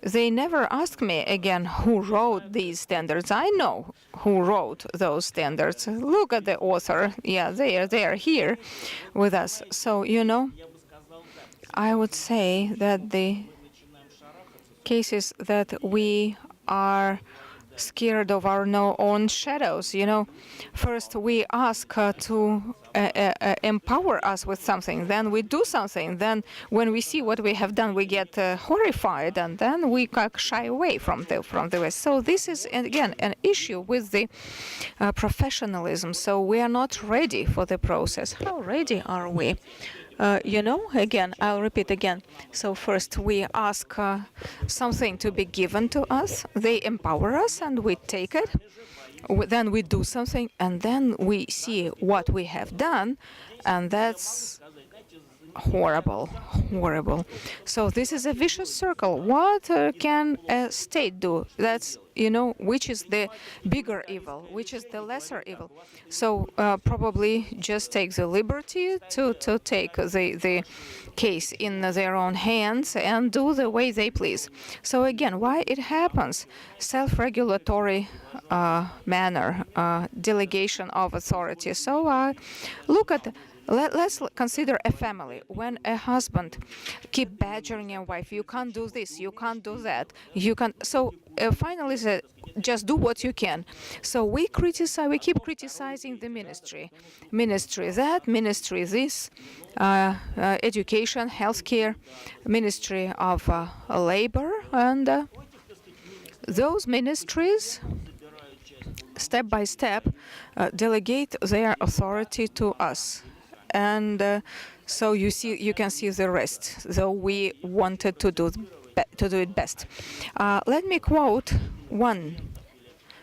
they never asked me again who wrote these standards. I know who wrote those standards. Look at the author. Yeah, they are here with us. So, you know, I would say that the cases that we are scared of our own shadows, you know, first we ask to empower us with something, then we do something, then when we see what we have done, we get horrified, and then we shy away from the West. So this is, again, an issue with the professionalism. So we are not ready for the process. How ready are we? You know, again, I'll repeat again. So first we ask something to be given to us. They empower us and we take it. Then we do something and then we see what we have done. And that's horrible, horrible. So this is a vicious circle. What can a state do? That's, you know, which is the bigger evil, which is the lesser evil. So probably just take the liberty to take the case in their own hands and do the way they please. So again, why it happens? Self-regulatory manner, delegation of authority. So look at. Let's consider a family. When a husband keep badgering a wife, you can't do this, you can't do that, you can. So finally, just do what you can. So we criticize, we keep criticizing the ministry that, ministry this, education, healthcare, ministry of labor, and those ministries, step by step, delegate their authority to us. And so you can see the rest. Though we wanted to do it best. Let me quote one.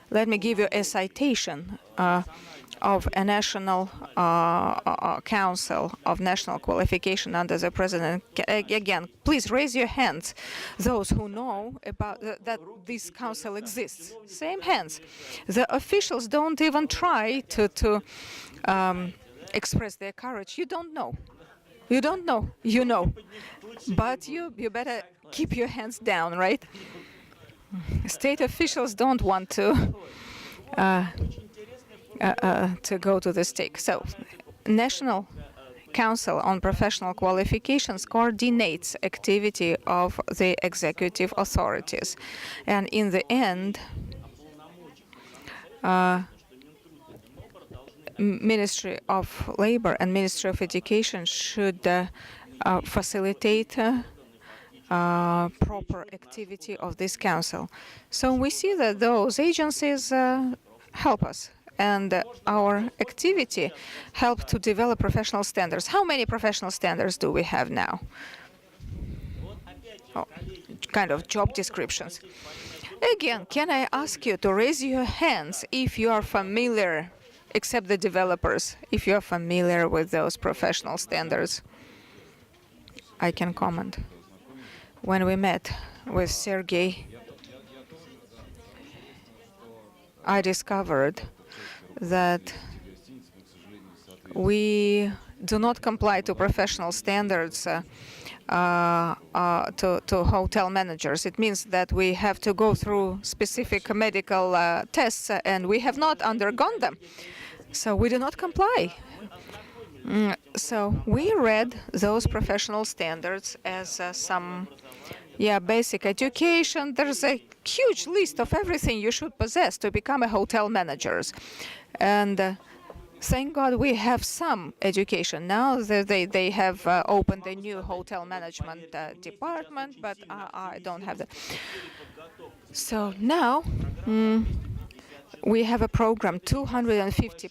Let me give you a citation of a national council of national qualification under the president. Again, please raise your hands. Those who know about that this council exists. Same hands. The officials don't even try to express their courage. You don't know. You don't know. You know. But you better keep your hands down, right? State officials don't want to to go to the stake. So, National Council on Professional Qualifications coordinates activity of the executive authorities, and in the end, Ministry of Labor and Ministry of Education should facilitate proper activity of this council. So we see that those agencies help us, and our activity help to develop professional standards. How many professional standards do we have now? Oh, kind of job descriptions. Again, can I ask you to raise your hands if you are familiar, except the developers, if you are familiar with those professional standards? I can comment. When we met with Sergey, I discovered that we do not comply to professional standards to hotel managers. It means that we have to go through specific medical tests, and we have not undergone them. So we do not comply. So we read those professional standards as some basic education. There's a huge list of everything you should possess to become a hotel manager. And thank God we have some education. Now they have opened a new hotel management department, but I don't have that. So now we have a program, 250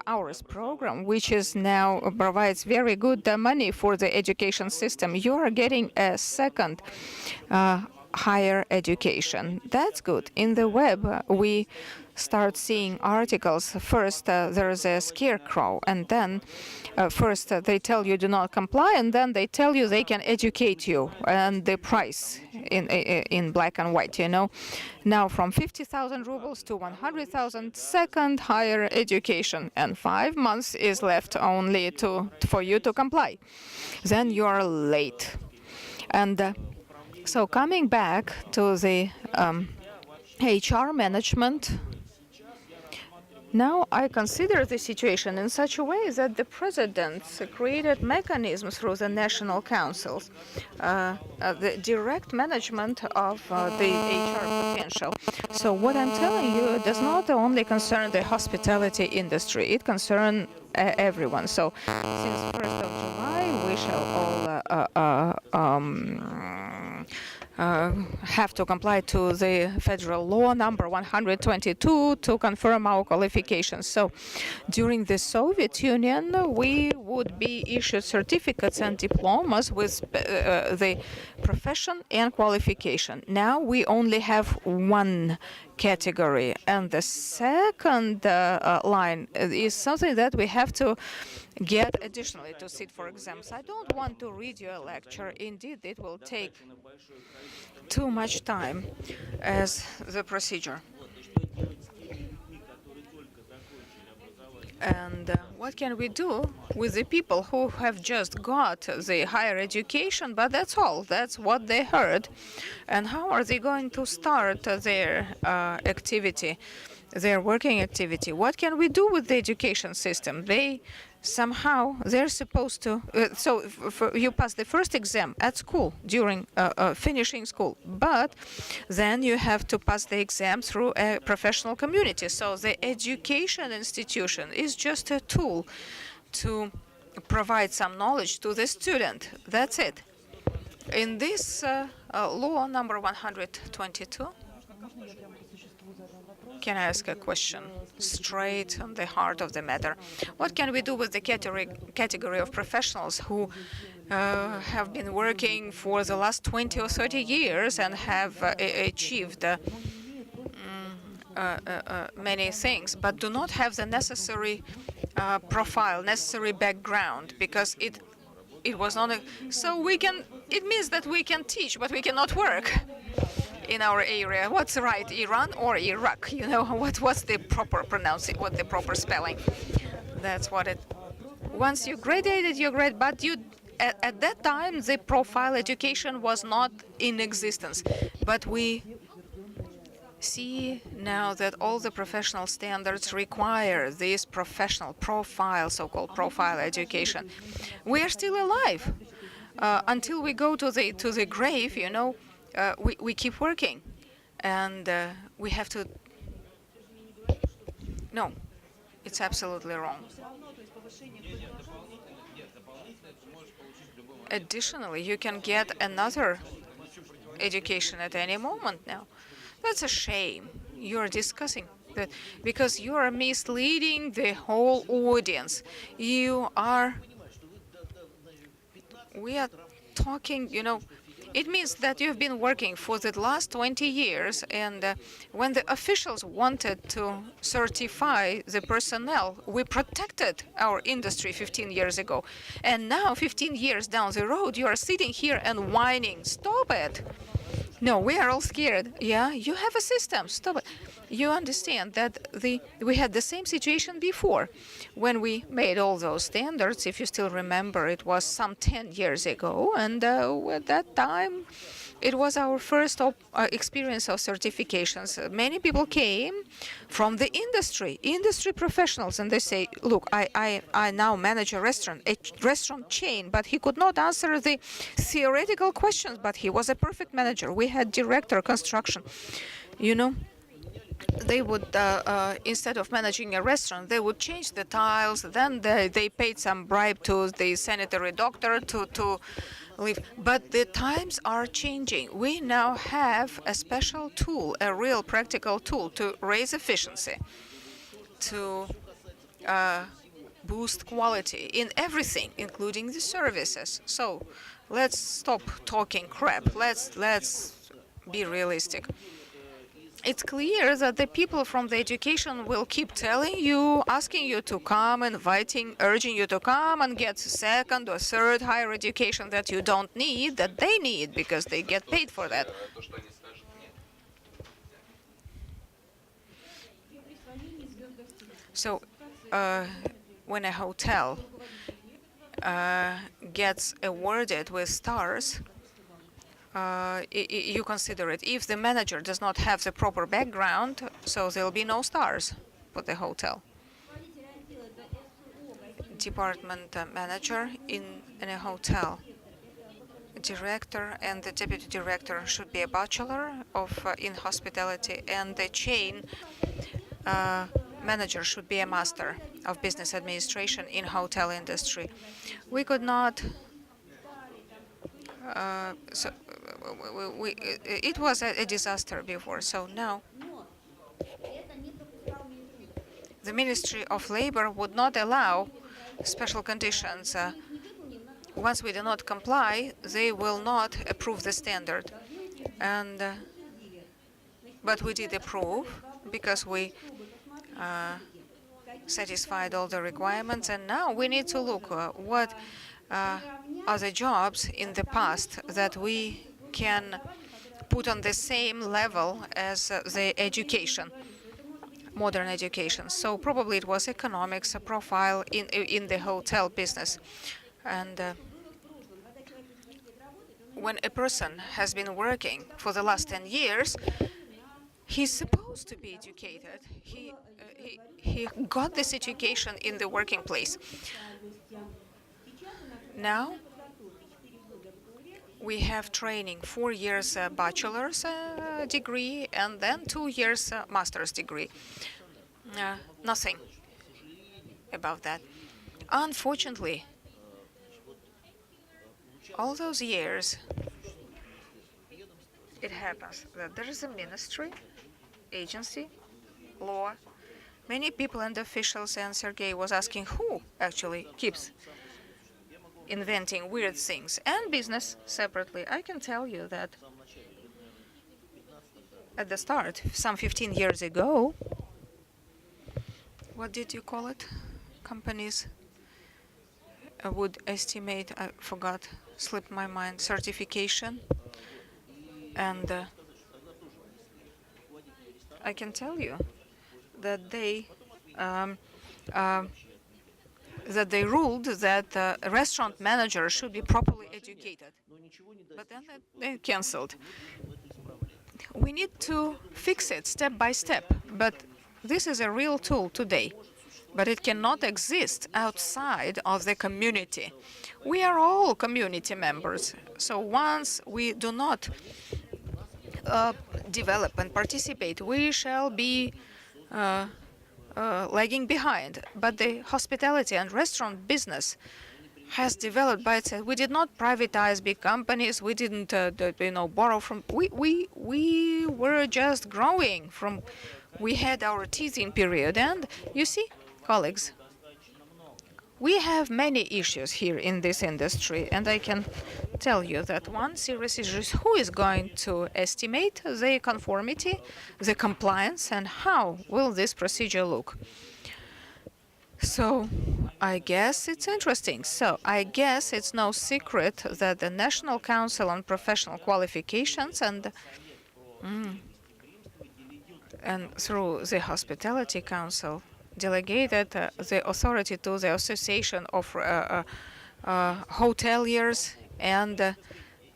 hours program, which is now provides very good money for the education system. You are getting a second higher education. That's good. In the web, we start seeing articles. First, there's a scarecrow, and then first they tell you do not comply, and then they tell you they can educate you, and the price in black and white, you know. Now from 50,000 rubles to 100,000, second higher education, and 5 months is left only for you to comply. Then you are late. And so coming back to the HR management, now I consider the situation in such a way that the presidents created mechanisms through the national councils, the direct management of the HR potential. So what I'm telling you does not only concern the hospitality industry, it concerns everyone. So since 1st of July, we shall all have to comply to the federal law number 122 to confirm our qualifications. So during the Soviet Union, we would be issued certificates and diplomas with the profession and qualification. Now we only have one category, and the second line is something that we have to get additionally to sit for exams. I don't want to read you a lecture. Indeed, it will take too much time as the procedure. And what can we do with the people who have just got the higher education, but that's all, that's what they heard? And how are they going to start their activity, their working activity? What can we do with the education system? They're supposed to, you pass the first exam at school during finishing school, but then you have to pass the exam through a professional community. So the education institution is just a tool to provide some knowledge to the student. That's it. In this law number 122, can I ask a question straight on the heart of the matter? What can we do with the category of professionals who have been working for the last 20 or 30 years and have achieved many things, but do not have the necessary profile, necessary background, because it was not so we can, it means that we can teach, but we cannot work in our area. What's right, Iran or Iraq? You know, what's the proper pronouncing, what the proper spelling? That's what it. Once you graduated, you grad, but you at that time the profile education was not in existence. But we see now that all the professional standards require this professional profile, so-called profile education. We are still alive. Until we go to the grave, you know, we keep working, and we have to. No, it's absolutely wrong. Additionally, you can get another education at any moment now. That's a shame. You're discussing that because you are misleading the whole audience. We are talking, you know, it means that you've been working for the last 20 years, and when the officials wanted to certify the personnel, we protected our industry 15 years ago. And now, 15 years down the road, you are sitting here and whining. Stop it. No, we are all scared. Yeah, you have a system. Stop it. You understand that we had the same situation before. When we made all those standards, if you still remember, it was some 10 years ago. And at that time, it was our first experience of certifications. Many people came from the industry professionals, and they say, look, I now manage a restaurant chain, but he could not answer the theoretical questions, but he was a perfect manager. We had director construction, you know. They would, instead of managing a restaurant, they would change the tiles. Then they paid some bribe to the sanitary doctor to leave. But the times are changing. We now have a special tool, a real practical tool to raise efficiency, to boost quality in everything, including the services. So let's stop talking crap. Let's be realistic. It's clear that the people from the education will keep telling you, asking you to come, inviting, urging you to come and get second or third higher education that you don't need, that they need, because they get paid for that. So when a hotel gets awarded with stars, you consider it. If the manager does not have the proper background, so there'll be no stars for the hotel. Department manager in a hotel, director and the deputy director should be a bachelor in hospitality, and the chain manager should be a master of business administration in hotel industry. We could not. It was a disaster before, so now the Ministry of Labor would not allow special conditions. Once we do not comply, they will not approve the standard. And but we did approve because we satisfied all the requirements, and now we need to look what are the jobs in the past that we can put on the same level as the education, modern education. So probably it was economics, a profile in the hotel business. And when a person has been working for the last 10 years, he's supposed to be educated. He got this education in the working place. Now we have training, 4 years bachelor's degree and then 2 years master's degree. Nothing about that. Unfortunately, all those years, it happens that there is a ministry, agency, law, many people and officials, and Sergei was asking who actually keeps inventing weird things, and business separately. I can tell you that at the start, some 15 years ago, what did you call it? Companies would estimate, I forgot, slipped my mind, certification. And I can tell you that they ruled that a restaurant manager should be properly educated. But then they cancelled. we need to fix it step by step, but this is a real tool today. But it cannot exist outside of the community. We are all community members, so once we do not develop and participate, we shall be lagging behind. But the hospitality and restaurant business has developed by itself. We did not privatize big companies. We didn't, borrow from. We were just growing from. We had our teething period, and you see, colleagues, we have many issues here in this industry, and I can tell you that one serious issue is who is going to estimate the conformity, the compliance, and how will this procedure look. So I guess it's interesting. So I guess it's no secret that the National Council on Professional Qualifications and through the Hospitality Council delegated the authority to the Association of Hoteliers and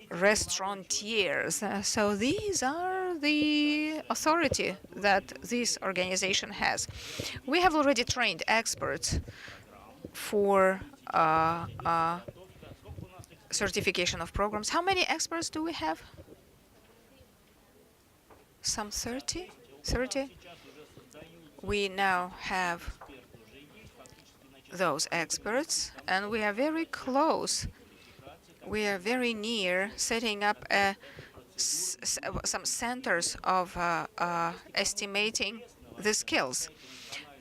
Restaurateurs. So these are the authority that this organization has. We have already trained experts for certification of programs. How many experts do we have? Some 30? 30? We now have those experts, and we are very close. We are very near setting up some centers of estimating the skills.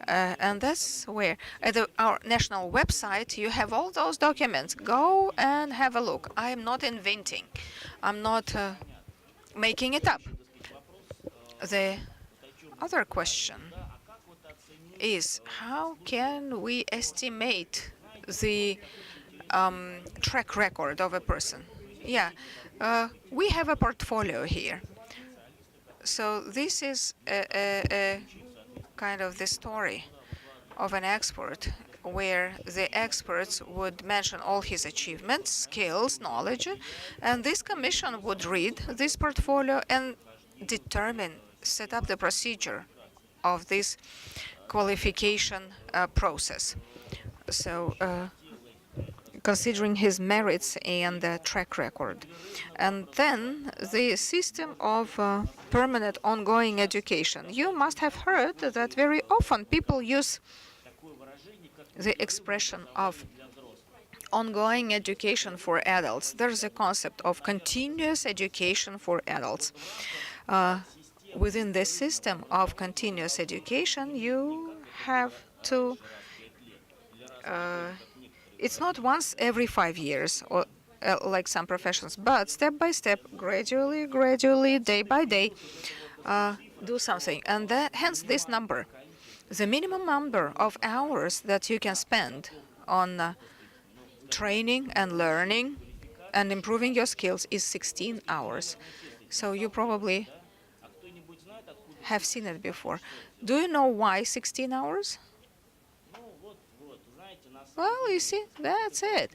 And that's where, at our national website, you have all those documents. Go and have a look. I am not inventing. I'm not making it up. The other question is how can we estimate the track record of a person? Yeah, we have a portfolio here. So this is a kind of the story of an expert, where the experts would mention all his achievements, skills, knowledge, and this commission would read this portfolio and determine, set up the procedure of this qualification process. So considering his merits and track record. And then the system of permanent ongoing education. You must have heard that very often people use the expression of ongoing education for adults. There's a concept of continuous education for adults. Within the system of continuous education, you have to, it's not once every 5 years, or like some professions, but step by step, gradually, day by day, do something. And hence this number. The minimum number of hours that you can spend on training and learning and improving your skills is 16 hours. So you probably have seen it before. Do you know why 16 hours? Well, you see, that's it.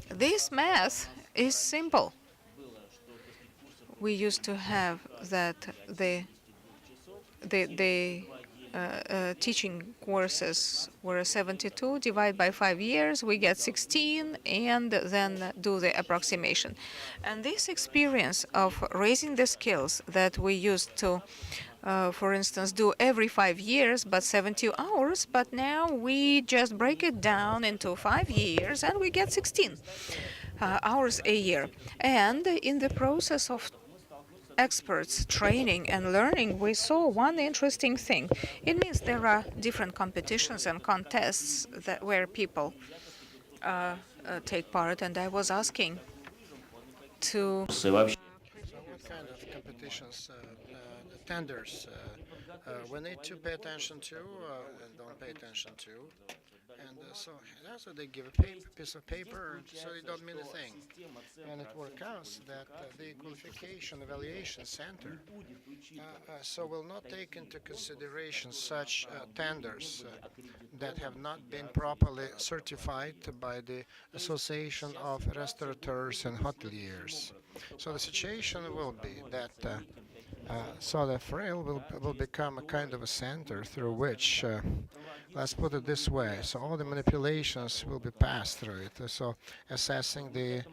This math is simple. We used to have that the teaching courses were 72, divide by 5 years, we get 16, and then do the approximation. And this experience of raising the skills that we used to, for instance, do every 5 years, but 70 hours, but now we just break it down into 5 years, and we get 16 hours a year. And in the process of experts training and learning, we saw one interesting thing. It means there are different competitions and contests where people take part, and I was asking to... So what kind of competitions, tenders, we need to pay attention to and don't pay attention to? And so that's what they give a piece of paper, so it don't mean a thing. And it works out that the qualification evaluation center so will not take into consideration such tenders that have not been properly certified by the Association of Restaurateurs and Hoteliers. So the situation will be that So the FRIO will become a kind of a center through which, let's put it this way, so all the manipulations will be passed through it. So assessing the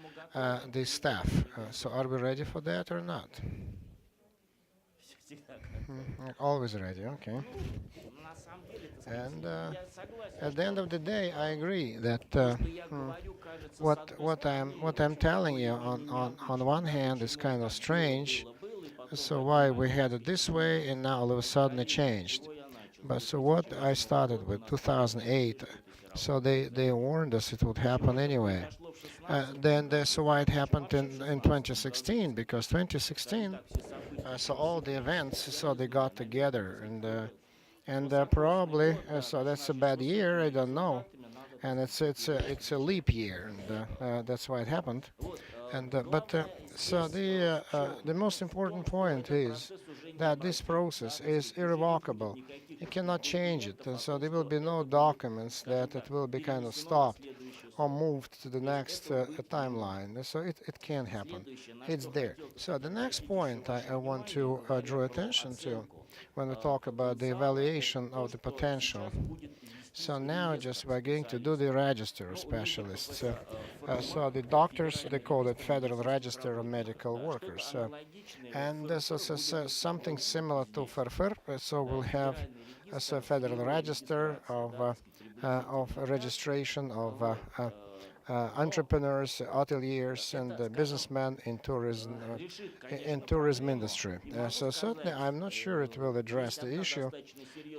staff. So are we ready for that or not? Always ready. Okay. And at the end of the day, I agree that what I'm telling you on one hand is kind of strange. So why we had it this way and now all of a sudden it changed. But so what I started with 2008, so they warned us it would happen anyway. Then that's why it happened in 2016, because 2016, so all the events, so they got together and probably so that's a bad year. I don't know, and it's a leap year, and that's why it happened. And so the most important point is that this process is irrevocable. You cannot change it, and so there will be no documents that it will be kind of stopped or moved to the next timeline. So it can happen. It's there. So the next point I want to draw attention to when we talk about the evaluation of the potential. So now just we're going to do the register of specialists. So the doctors, they call it Federal Register of Medical Workers. And so something similar to FRRRA. So we'll have a Federal Register of registration of entrepreneurs, hoteliers, and businessmen in tourism industry. So certainly, I'm not sure it will address the issue,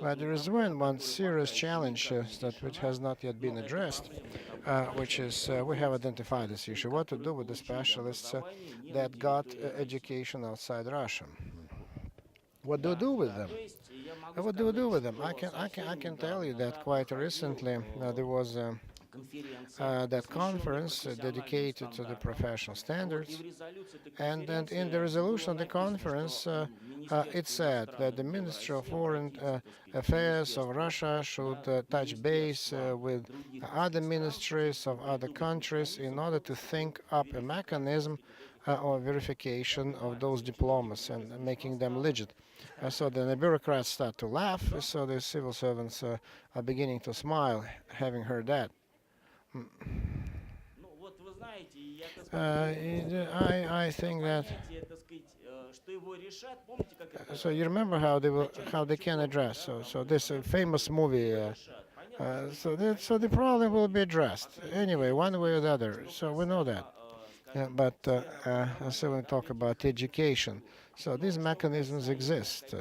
but there is one serious challenge which has not yet been addressed, which is we have identified this issue: what to do with the specialists that got education outside Russia. What do we do with them? What do we do with them? I can tell you that quite recently there was that conference dedicated to the professional standards, and in the resolution of the conference it said that the Ministry of Foreign Affairs of Russia should touch base with other ministries of other countries in order to think up a mechanism of verification of those diplomas and making them legit. So then the bureaucrats start to laugh, so the civil servants are beginning to smile having heard that. I think that. So you remember how they can address. So this famous movie. So the problem will be addressed anyway, one way or the other. So we know that. But so when we talk about education, so these mechanisms exist.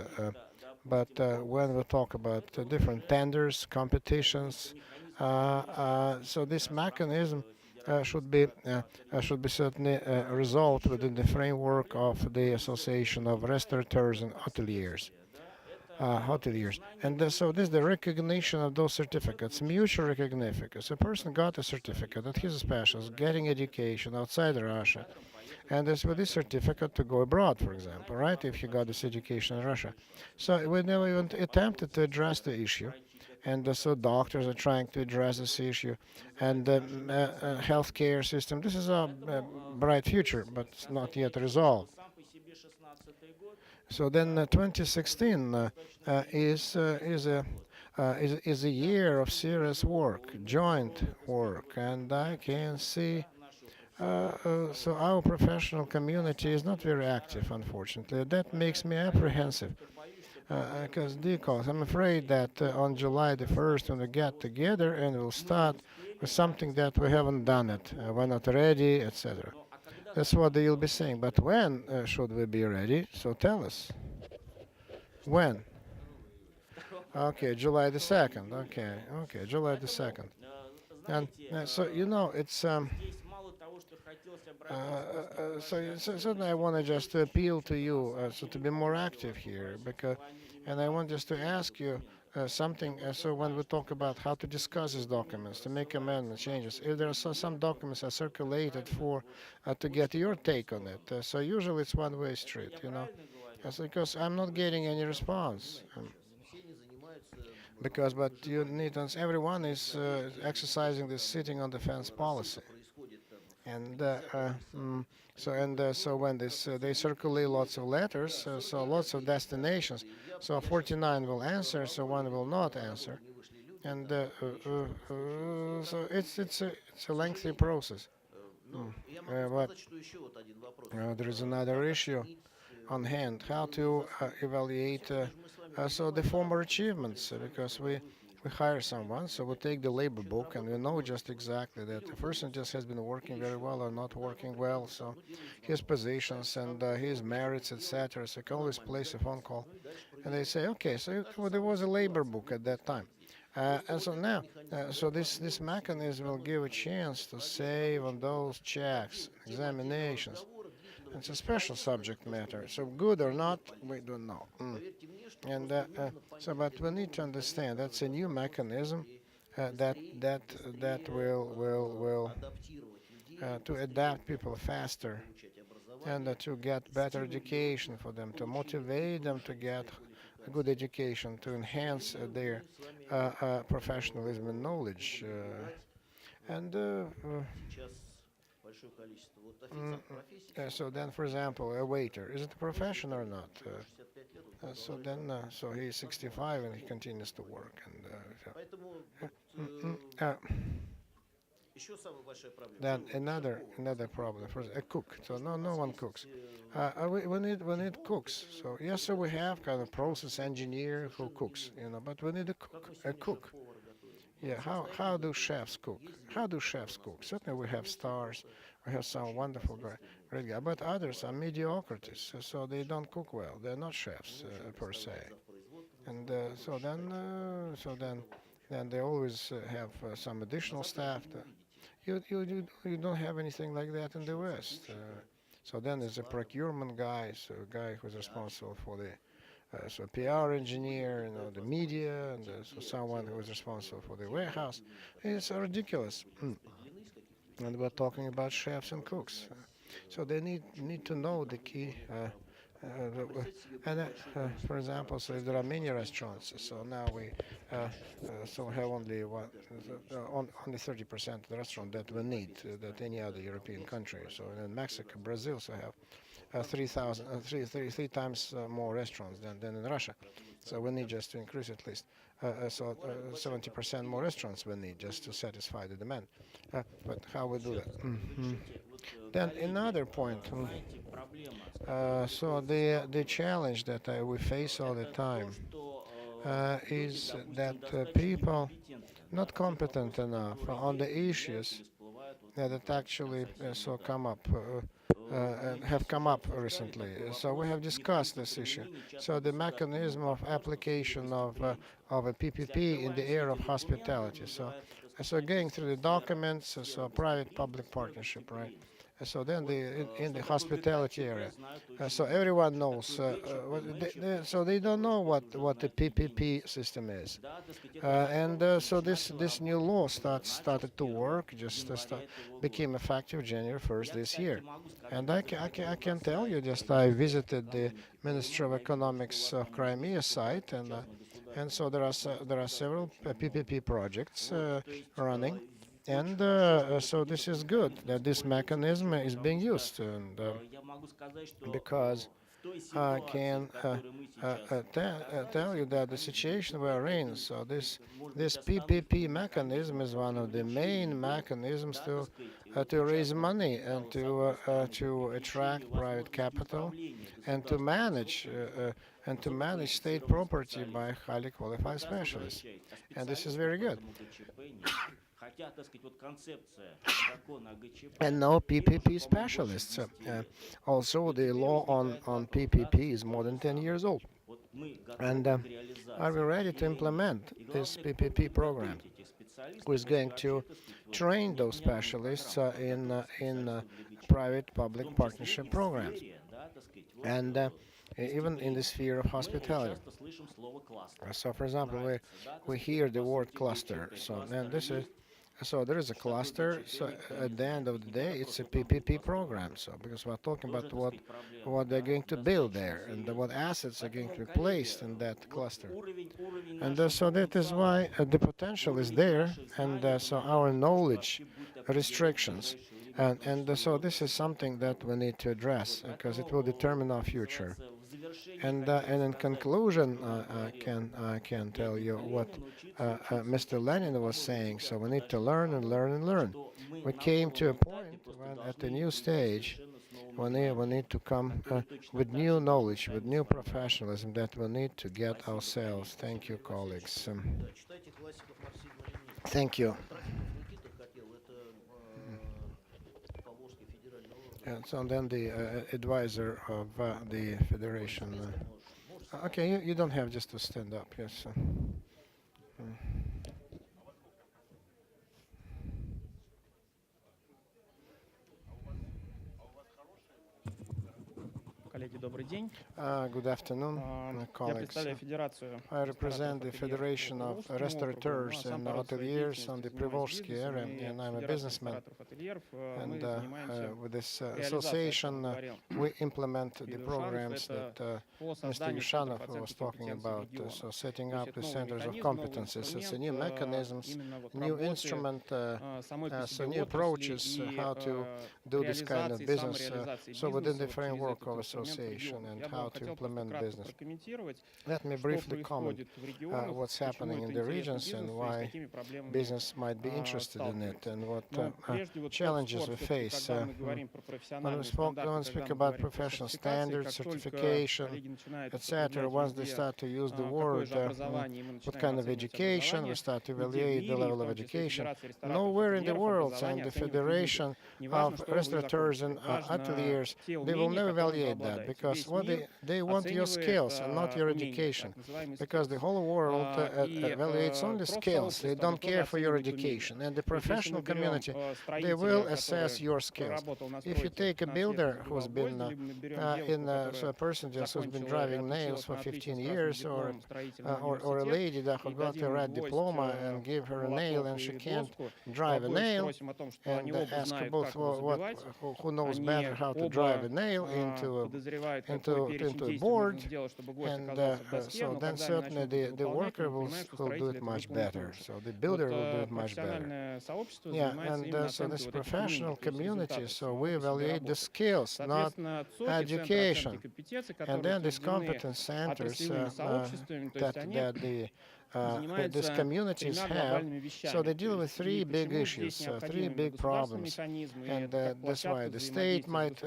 But when we talk about different tenders, competitions, so this mechanism should be certainly resolved within the framework of the Association of Restaurateurs and Hoteliers. And so this is the recognition of those certificates, mutual recognition. So a person got a certificate that he's a specialist, getting education outside Russia, and it's with this certificate to go abroad, for example, right, if he got this education in Russia. So we never even attempted to address the issue. And so doctors are trying to address this issue, and the healthcare system. This is a bright future, but it's not yet resolved. So then 2016 is a year of serious work, joint work, and I can see. So our professional community is not very active, unfortunately. That makes me apprehensive. Because I'm afraid that on July the 1st, when we get together and we'll start with something that we haven't done it, we're not ready, etc. That's what they'll be saying. But when should we be ready? So tell us. When? Okay, July the 2nd. Okay, July the 2nd. And so, you know, it's... so certainly I want to just appeal to you so to be more active here, and I want just to ask you something. So when we talk about how to discuss these documents, to make amendments, changes, if there are some documents are circulated to get your take on it. So usually it's one-way street, you know, because I'm not getting any response. But you need, everyone is exercising this sitting on the fence policy. And so when this they circulate lots of letters, so lots of destinations. So 49 will answer, so one will not answer, and so it's a lengthy process. But there is another issue on hand: how to evaluate so the former achievements, because we hire someone, so we take the labor book and we know just exactly that the person just has been working very well or not working well, so his positions and his merits, etc. So I can always place a phone call, and they say, okay, so there was a labor book at that time. And so now, so this mechanism will give a chance to save on those checks, examinations. It's a special subject matter, so good or not, we don't know. And but we need to understand that's a new mechanism that will to adapt people faster and to get better education for them, to motivate them to get a good education, to enhance their professionalism and knowledge. So then, for example, a waiter, is it a profession or not? So then, so he's 65 and he continues to work. And then another problem, for a cook. So no one cooks. We need cooks. So yes, so we have kind of process engineer who cooks, but we need a cook. Yeah, how do chefs cook? How do chefs cook? Certainly we have stars, we have some wonderful great guys, but others are mediocrities, so they don't cook well. They're not chefs per se, and so then they always have some additional staff. You don't have anything like that in the West. So then there's a procurement guy, so a guy who's responsible for the so PR engineer, the media, and so someone who is responsible for the warehouse. It's ridiculous. And we're talking about chefs and cooks. So they need to know the key. For example, so if there are many restaurants, so now we so have only only 30% of the restaurant that we need that any other European country. So in Mexico, Brazil, so have 3 times more restaurants than in Russia. So we need just to increase at least. So 70% more restaurants we need just to satisfy the demand. But how we do that? Then another point. So the challenge that we face all the time is that people not competent enough on the issues that actually so come up. Have come up recently. So we have discussed this issue. So the mechanism of application of a PPP in the area of hospitality. So going through the documents, so private-public partnership, right? So then in the hospitality area, so everyone knows. So they don't know what the PPP system is, and so this new law started to work. Became effective January 1st this year, and I can tell you, just I visited the Ministry of Economics of Crimea site, and so there are several PPP projects running. And so this is good that this mechanism is being used, and because I can tell you that the situation we're in, so this PPP mechanism is one of the main mechanisms to raise money and to attract private capital and to manage state property by highly qualified specialists, and this is very good. And no PPP specialists. Also, the law on PPP is more than 10 years old. And are we ready to implement this PPP program? Who is going to train those specialists in private-public partnership programs? And even in the sphere of hospitality. So, for example, we hear the word cluster. So there is a cluster. So at the end of the day, it's a PPP program. So because we're talking about what they're going to build there and what assets are going to be placed in that cluster. And so that is why the potential is there. And so our knowledge restrictions And so this is something that we need to address because it will determine our future. And in conclusion, I can tell you what Mr. Lenin was saying. So we need to learn and learn and learn. We came to a point when, at the new stage, we need to come with new knowledge, with new professionalism that we need to get ourselves. Thank you, colleagues. Thank you. And so then the advisor of the Federation. Okay, you don't have just to stand up, yes. Коллеги, добрый день. Good afternoon, Я colleagues. представляю Федерацию I represent the Federation of Restaurateurs and Hoteliers on the Privolzhsky area, and I'm a businessman. And with this association, we implement the programs that Mr. Yushanov was talking about. So setting up the centers of competences. It's a new mechanisms, new instrument, so new approaches how to do this kind of business. So within the framework of association and how to implement business. Let me briefly comment what's happening in the regions and why business might be interested in it and what challenges we face. When we speak about professional standards, certification, etc., once they start to use the word, what kind of education, we start to evaluate the level of education. Nowhere in the world, and the Federation of Restaurateurs and Hoteliers, they will never evaluate that, because what they want your skills and not your education, because the whole world evaluates only skills. They don't care for your education, and the professional community, they will assess your skills. If you take a builder who's been so a person just who's been driving nails for 15 years, or a lady that who got a red diploma and give her a nail and she can't drive a nail, and ask her both who knows better how to drive a nail into a board, and so then certainly the worker will do it much better. So the builder will do it much better. Yeah, and so this professional community, so we evaluate the skills, not education. And then these competence centers that these communities have, so they deal with three big issues, three big problems, and that's why the state might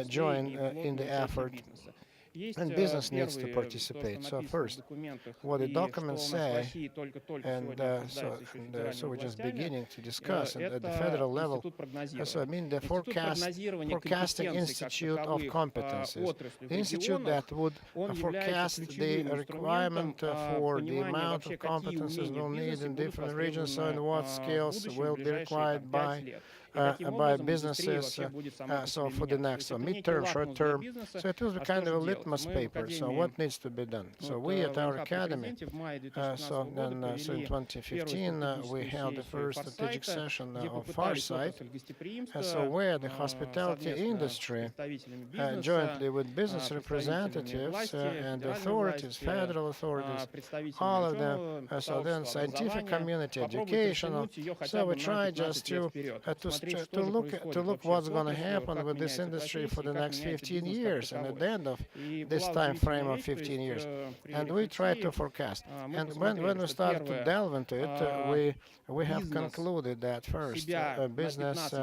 join in the effort, and business needs to participate. So first, what the documents say, and so we're just beginning to discuss at the federal level, so I mean the Forecasting Institute of Competencies, the institute that would forecast the requirement for the amount of competencies we'll need in different regions, so and what skills will be required by businesses, so for the next midterm, short term. So it was a kind of a litmus paper. So what needs to be done? So we at our academy, so in 2015 we held the first strategic session of Farsight, so where the hospitality industry, jointly with business representatives and authorities, federal authorities, all of them, so then scientific community, educational. So we try just to look what's going to happen with this industry for the next 15 years, and at the end of this time frame of 15 years, and we try to forecast. And when we start to delve into it, we have concluded that first, business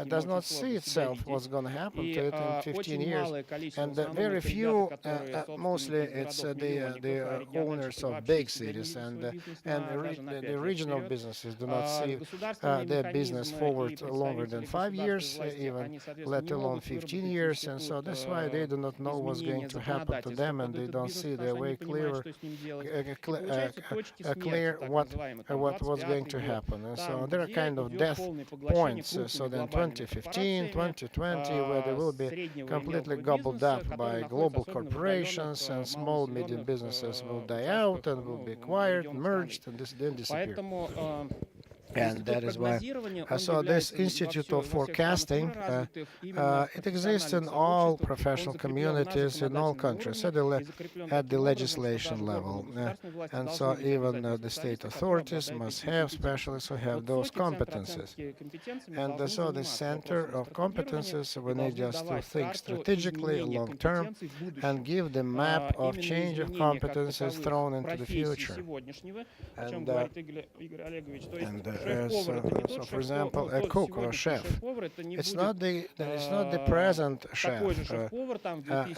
does not see itself what's going to happen to it in 15 years, and very few, mostly it's the owners of big cities, and the regional businesses do not see their business forward longer than 5 years, even let alone 15 years, and so that's why they do not know what's going to happen to them, and they don't see their way clear what's going to happen. And so there are kind of death points. So then 2015, 2020, where they will be completely gobbled up by global corporations, and small, medium businesses will die out and will be acquired, merged, and then disappear. And that is why, so this Institute of Forecasting, it exists in all professional communities in all countries at the legislation level. And so even the state authorities must have specialists who have those competences. And so the center of competences, we need just to think strategically, long term, and give the map of change of competences thrown into the future. So for example, a cook or a chef, it's not the present chef,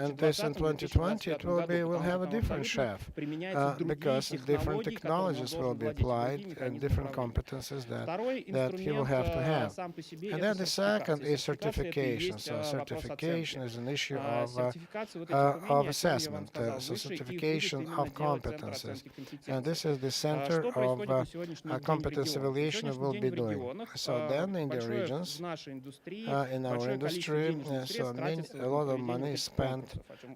and this in 2020 it will have a different chef, because different technologies will be applied and different competences that he will have to have. And then the second is certification. So certification is an issue of assessment, so certification of competences, and this is the center of competence evaluation we will be doing. So then in the regions, in our industry, so a lot of money is spent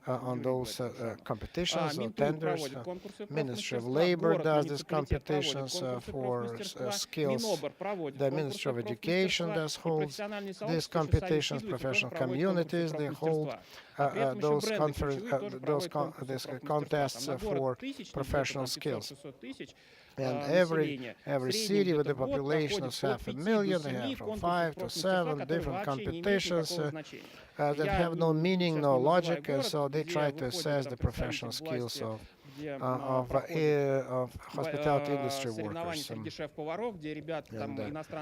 on those competitions or tenders. Ministry of Labor does these competitions for skills. The Ministry of Education holds these competitions. Professional communities, they hold those contests for professional skills. And every city with a population of 500,000, they have from 5 to 7 different competitions that have no meaning, no logic, and so they try to assess the professional skills of hospitality industry workers.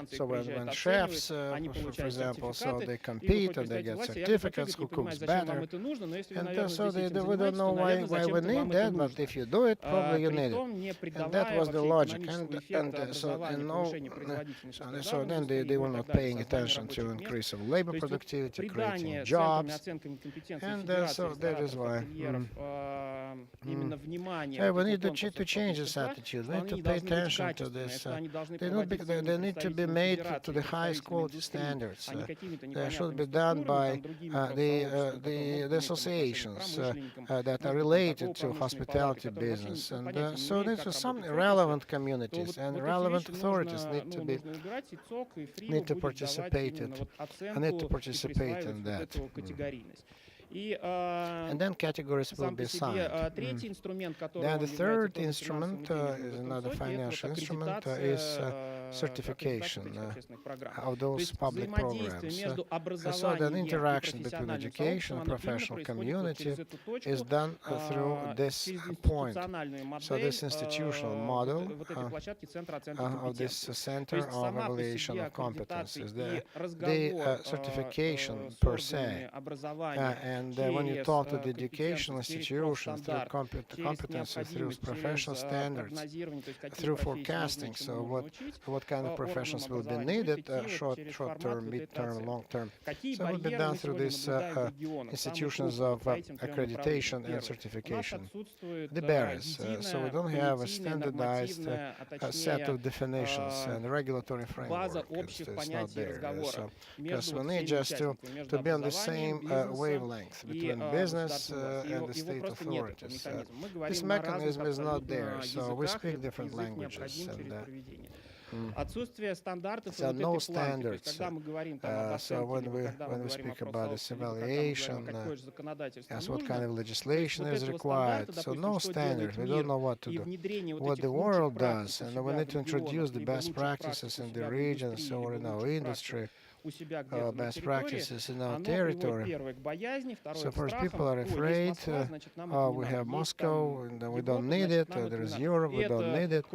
So when chefs, for example, so they compete and they get certificates who cooks better, and so we don't know why we need that, but if you do it, probably you need it. And that was the logic. So then they were not paying attention to increase of labor productivity, creating jobs, and so that is why. We need to change this attitude. We need to pay attention to this. They need to be made to the highest quality standards. They should be done by the associations that are related to hospitality business. And so these are some relevant communities and relevant authorities need to participate in that. And then categories will be assigned. Then the third instrument is another financial instrument, is certification of those public programs. So the interaction between education and professional community is done through this point. So this institutional model of this center of evaluation of competences, the certification per se, and when you talk to the educational institutions through competency, through professional standards, through forecasting, so what kind of professions will be needed, short-term, mid-term, long-term. So it will be done through these institutions of accreditation and certification. The barriers, so we don't have a standardized set of definitions and regulatory framework. It's not there. So because we need just to be on the same wavelength between business and the state authorities. This mechanism is not there, so we speak different languages. So no standards. So when we speak about this evaluation, as what kind of legislation is required, so no standards. We don't know what to do. What the world does, and we need to introduce the best practices in the regions or in our industry. Best practices in our territory. So first, people are afraid, we have Moscow and we don't need it, there is Europe, we don't need it,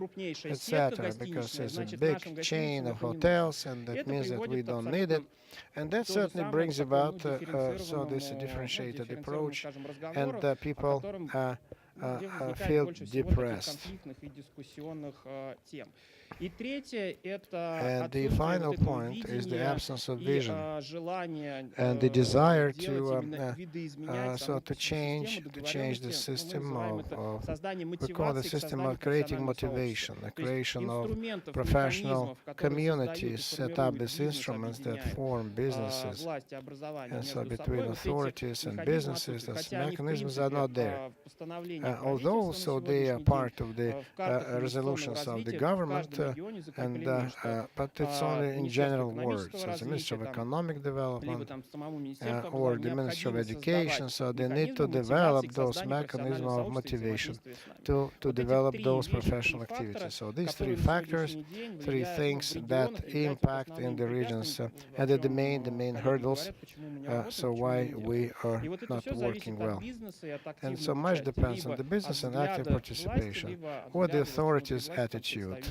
etc. Because it's a big chain of hotels and that means that we don't need it. And that certainly brings about so this differentiated approach, and people feel depressed. And the final point is the absence of vision and the desire to change the system of we call the system of creating motivation, the creation of professional communities, set up these instruments that form businesses. And so between authorities and businesses, those mechanisms are not there. although so they are part of the resolutions of the government, but it's only in general words. So the Ministry of Economic Development or the Ministry of Education, so they need to develop those mechanisms of motivation to develop those professional activities. So these three factors, three things that impact in the regions, and the main hurdles, so why we are not working well. And so much depends on the business and active participation, or the authorities' attitude.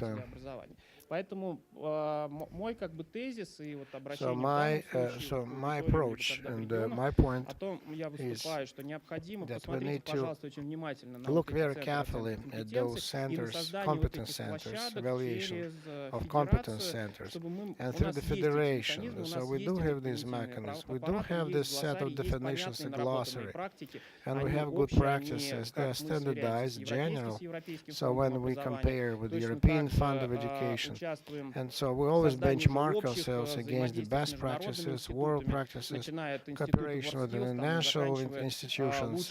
So my approach and my point is that we need to look very carefully at those centers, competence centers, evaluation of competence centers, and through the federation. So we do have these mechanisms. We do have this set of definitions and glossary, and we have good practices. They are standardized, general. So when we compare with the European Fund of Education, and so we always benchmark ourselves against the best practices, world practices, cooperation with the international institutions,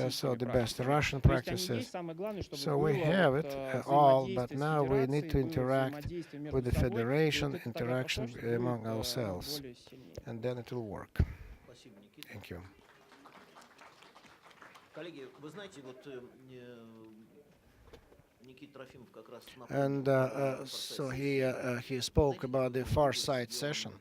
so the best Russian practices. So we have it all, but now we need to interact with the federation, interaction among ourselves, and then it will work. Thank you. And so he spoke about the far side session.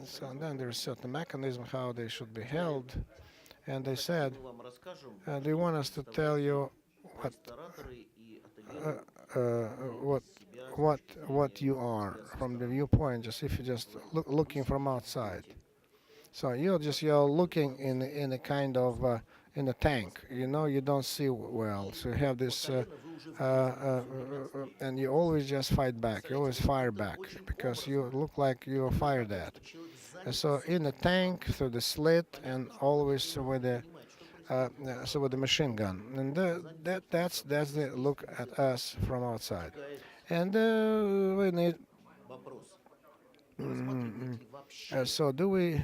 So and then there's certain mechanism how they should be held, and they said, they want us to tell you what you are from the viewpoint, just if you're just looking from outside. So you're looking in a kind of in a tank, you don't see well. So you have this, and you always just fight back. You always fire back because you look like you are fired at. And so in a tank through the slit, and always with the with the machine gun, and that's the look at us from outside. And we need. So do we?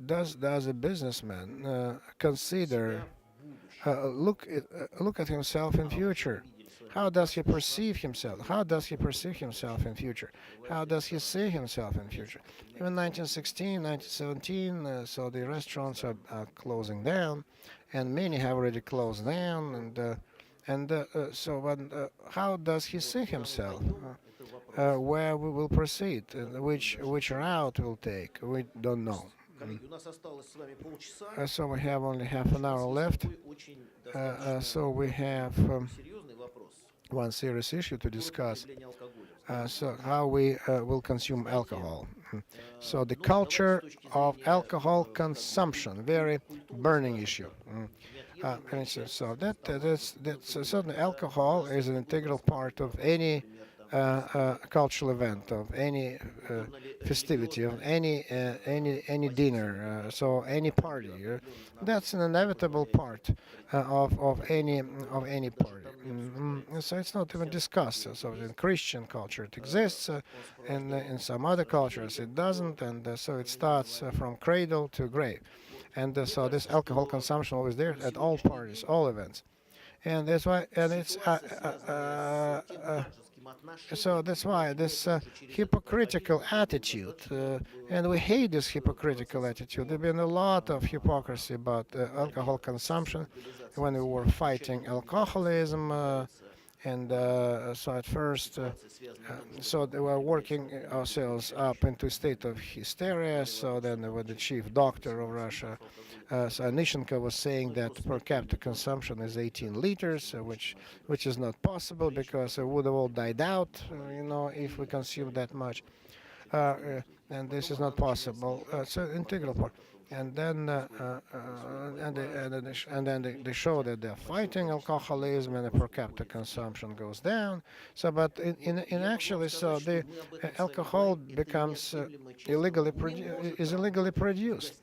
Does a businessman consider look at himself in future? How does he perceive himself? How does he perceive himself in future? How does he see himself in future? Even 1916, 1917, so the restaurants are closing down, and many have already closed down. So how does he see himself? Where we will proceed? Which route we'll take? We don't know. So we have only half an hour left. So we have one serious issue to discuss. So how we will consume alcohol. So the culture of alcohol consumption, very burning issue. So that's certainly alcohol is an integral part of any cultural event, of any festivity, of any dinner, so any party. That's an inevitable part of any party. So it's not even discussed. So in Christian culture it exists, and in some other cultures it doesn't, and so it starts from cradle to grave. And so this alcohol consumption always there at all parties, all events, and that's why. And it's so that's why this hypocritical attitude, and we hate this hypocritical attitude. There's been a lot of hypocrisy about alcohol consumption when we were fighting alcoholism, and so at first, so they were working ourselves up into a state of hysteria. So then with the chief doctor of Russia, so Anishenko was saying that per capita consumption is 18 liters, which is not possible because it would have all died out, if we consume that much. And this is not possible. It's an integral part. And then they show that they're fighting alcoholism and the per capita consumption goes down. So, but in actually, so the alcohol becomes illegally produced.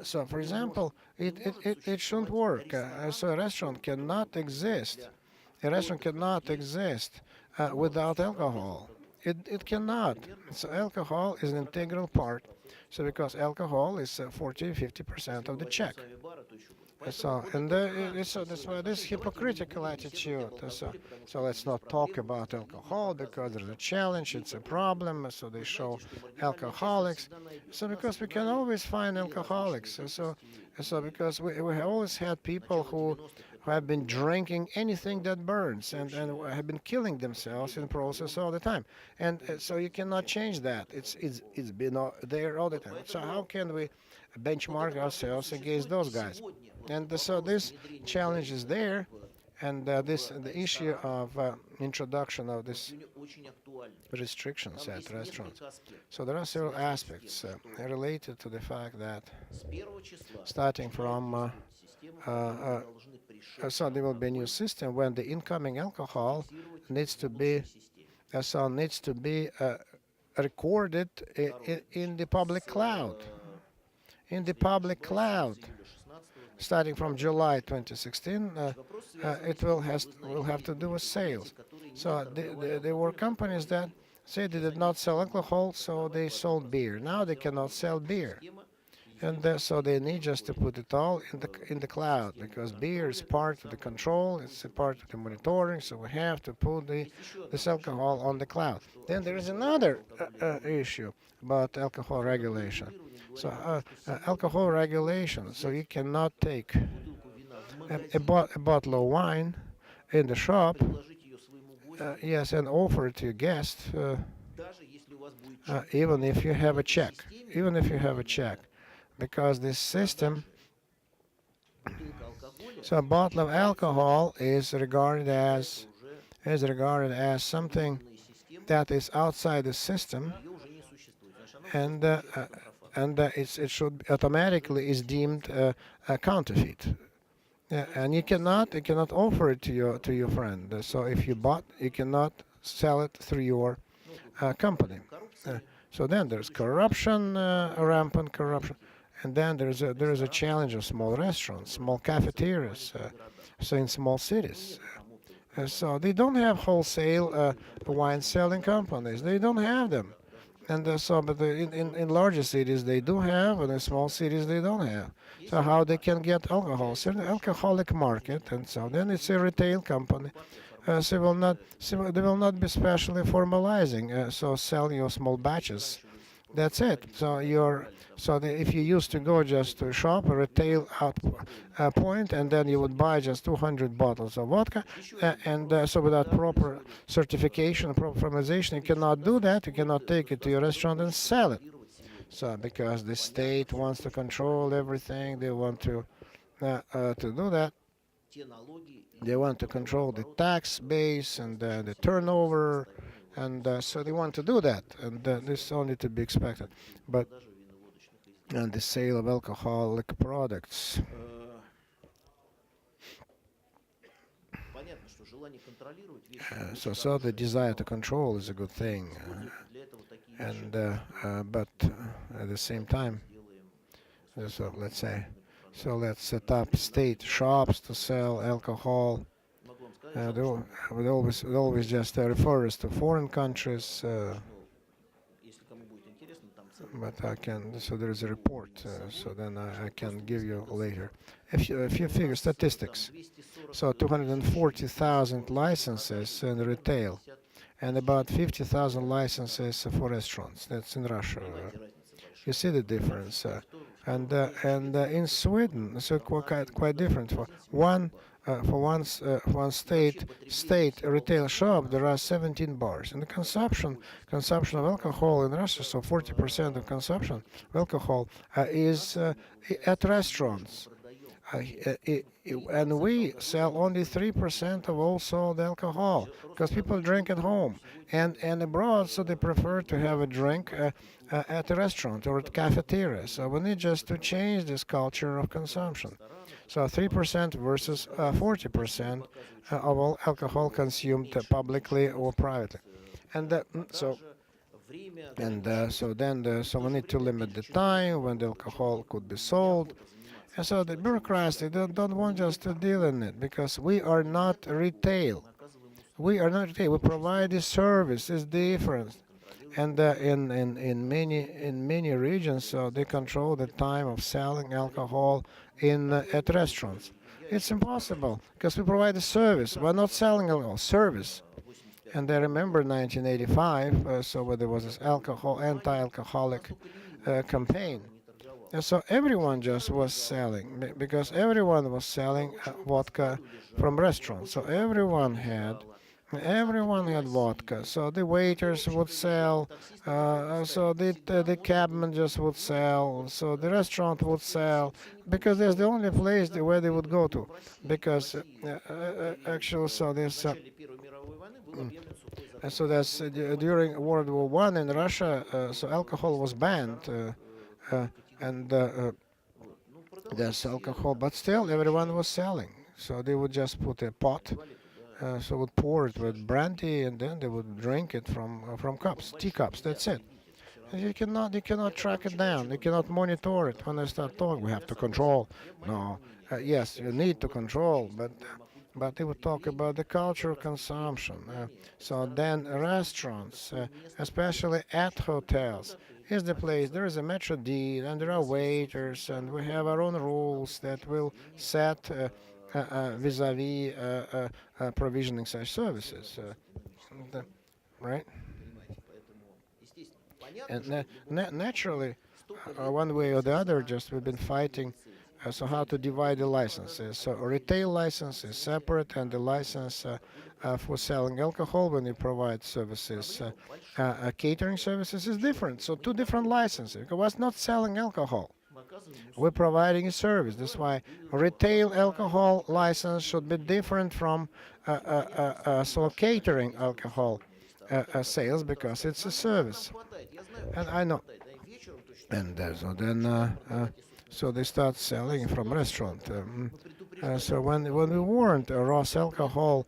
So, for example, it shouldn't work. So a restaurant cannot exist. A restaurant cannot exist without alcohol. It cannot. So alcohol is an integral part So because alcohol is 40-50% of the check. So, and so that's why this hypocritical attitude. So let's not talk about alcohol because there's a challenge, it's a problem. So they show alcoholics. So because we can always find alcoholics. So because we have always had people who have been drinking anything that burns and have been killing themselves in the process all the time. And so you cannot change that. It's been there all the time. So how can we benchmark ourselves against those guys? And so this challenge is there, and the issue of introduction of this restrictions at restaurants. So there are several aspects related to the fact that starting from so there will be a new system when the incoming alcohol needs to be recorded in the public cloud. In the public cloud. Starting from July 2016, it will have to do with sales. So there were companies that said they did not sell alcohol, so they sold beer. Now they cannot sell beer, and so they need just to put it all in the cloud because beer is part of the control, it's a part of the monitoring. So we have to put this alcohol on the cloud. Then there is another issue about alcohol regulation. So alcohol regulation, so you cannot take a bottle of wine in the shop, yes, and offer it to your guest, even if you have a check, because this system, so a bottle of alcohol is regarded as something that is outside the system, and it should automatically is deemed a counterfeit, and you cannot offer it to your friend. So if you bought, you cannot sell it through your company. So then there's corruption, rampant corruption, and then there is a challenge of small restaurants, small cafeterias, so in small cities. So they don't have wholesale wine selling companies. They don't have them. And but in larger cities they do have, and in small cities they don't have. So how they can get alcohol? So an alcoholic market, and so then it's a retail company. They will not be specially formalizing. So sell your small batches. That's it. So if you used to go just to a shop, a retail point, and then you would buy just 200 bottles of vodka, and so without proper certification, proper formalization, you cannot do that. You cannot take it to your restaurant and sell it. So because the state wants to control everything, they want to do that. They want to control the tax base and the turnover. And so they want to do that, and this is only to be expected. But and the sale of alcoholic products. So the desire to control is a good thing, but at the same time, so let's set up state shops to sell alcohol. They would always just refer us to foreign countries, but I can. So there is a report. So then I can give you later a few figures, statistics. So 240,000 licenses in retail, and about 50,000 licenses for restaurants. That's in Russia. You see the difference, and in Sweden, so quite different. For one state retail shop, there are 17 bars. And the consumption of alcohol in Russia, so 40% of consumption of alcohol is at restaurants. And we sell only 3% of all sold alcohol because people drink at home and abroad, so they prefer to have a drink at a restaurant or at cafeteria. So we need just to change this culture of consumption. So 3% versus 40% of all alcohol consumed publicly or privately, so we need to limit the time when the alcohol could be sold. And so the bureaucrats, they don't want us to deal in it because we are not retail. We provide a service. It's different. And in many regions, so they control the time of selling alcohol at restaurants. It's impossible because we provide a service. We're not selling alcohol, service. And I remember 1985, so where there was this anti-alcoholic campaign. And so everyone just was selling, because everyone was selling vodka from restaurants. So everyone had vodka. So the waiters would sell, so the cabmen just would sell, so the restaurant would sell, because that's the only place where they would go to. Because actually, so there's so that's during World War I in Russia, so alcohol was banned, and there's alcohol, but still everyone was selling. So they would just put a pot, so would pour it with brandy, and then they would drink it from cups, teacups. That's it. And you cannot track it down. You cannot monitor it. When I start talking, we have to control. No, yes, you need to control, but they would talk about the culture of consumption. So then restaurants, especially at hotels, is the place. There is a metro deed, and there are waiters, and we have our own rules that will set vis-a-vis provisioning such services, right? And naturally, one way or the other, just we've been fighting. So how to divide the licenses? So retail license is separate, and the license for selling alcohol when you provide services, catering services, is different. So two different licenses. Because we're not selling alcohol. We're providing a service. That's why retail alcohol license should be different from so catering alcohol sales, because it's a service. And I know. And so then. So they start selling from restaurant. So when we warned Ross Alcohol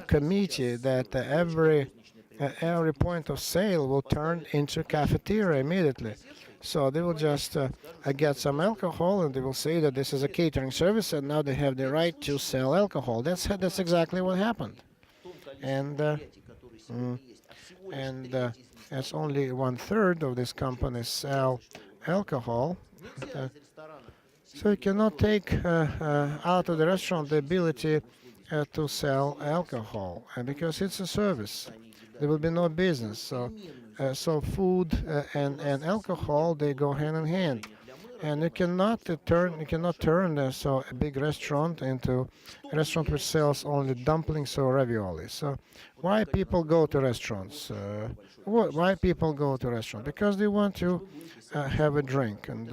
Committee that every point of sale will turn into cafeteria immediately, so they will just get some alcohol, and they will say that this is a catering service, and now they have the right to sell alcohol. That's exactly what happened, and as only 1/3 of these companies sell alcohol. So you cannot take out of the restaurant the ability to sell alcohol, because it's a service. There will be no business. So food and alcohol, they go hand in hand, and you cannot turn so a big restaurant into a restaurant which sells only dumplings or ravioli. So why people go to restaurants? Why people go to restaurants? Because they want to have a drink. And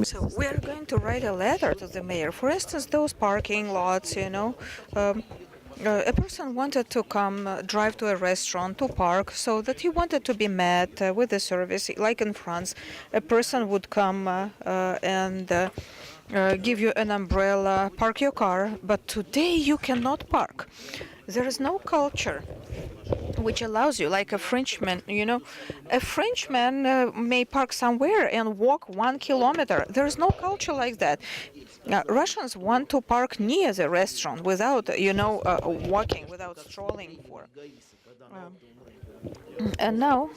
So we are going to write a letter to the mayor. For instance, those parking lots, a person wanted to come drive to a restaurant to park, so that he wanted to be met with the service. Like in France, a person would come and give you an umbrella, park your car, but today you cannot park. There is no culture which allows you, like a Frenchman, a Frenchman may park somewhere and walk 1 kilometer. There is no culture like that. Russians want to park near the restaurant without, walking, without strolling for. And now,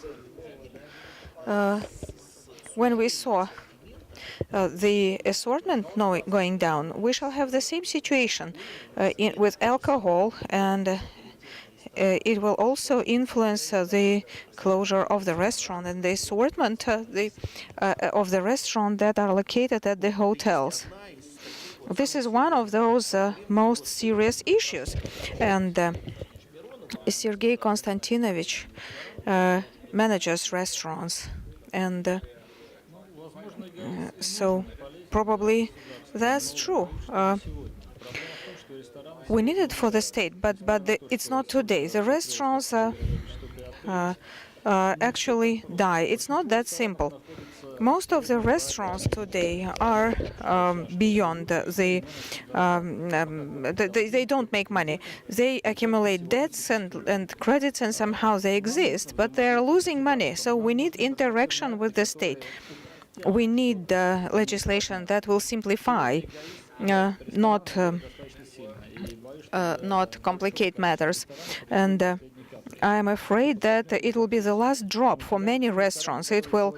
when we saw the assortment going down, we shall have the same situation with alcohol, and it will also influence the closure of the restaurant and the assortment of the restaurant that are located at the hotels. This is one of those most serious issues, and Sergei Konstantinovich manages restaurants, and so probably that's true. We need it for the state, but it's not today. The restaurants actually die. It's not that simple. Most of the restaurants today are beyond they don't make money. They accumulate debts and credits, and somehow they exist, but they are losing money. So we need interaction with the state. We need legislation that will simplify, not complicate matters. And I am afraid that it will be the last drop for many restaurants. It will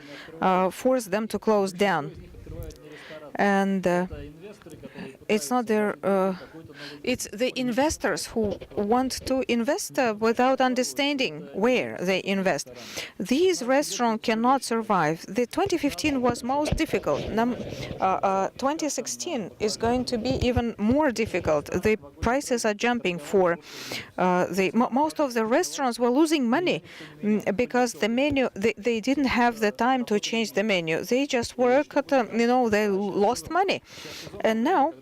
force them to close down. And it's not their, it's the investors who want to invest without understanding where they invest. These restaurants cannot survive. The 2015 was most difficult. 2016 is going to be even more difficult. The prices are jumping for most of the restaurants were losing money because the menu, they didn't have the time to change the menu. They just work at, they lost money. And now,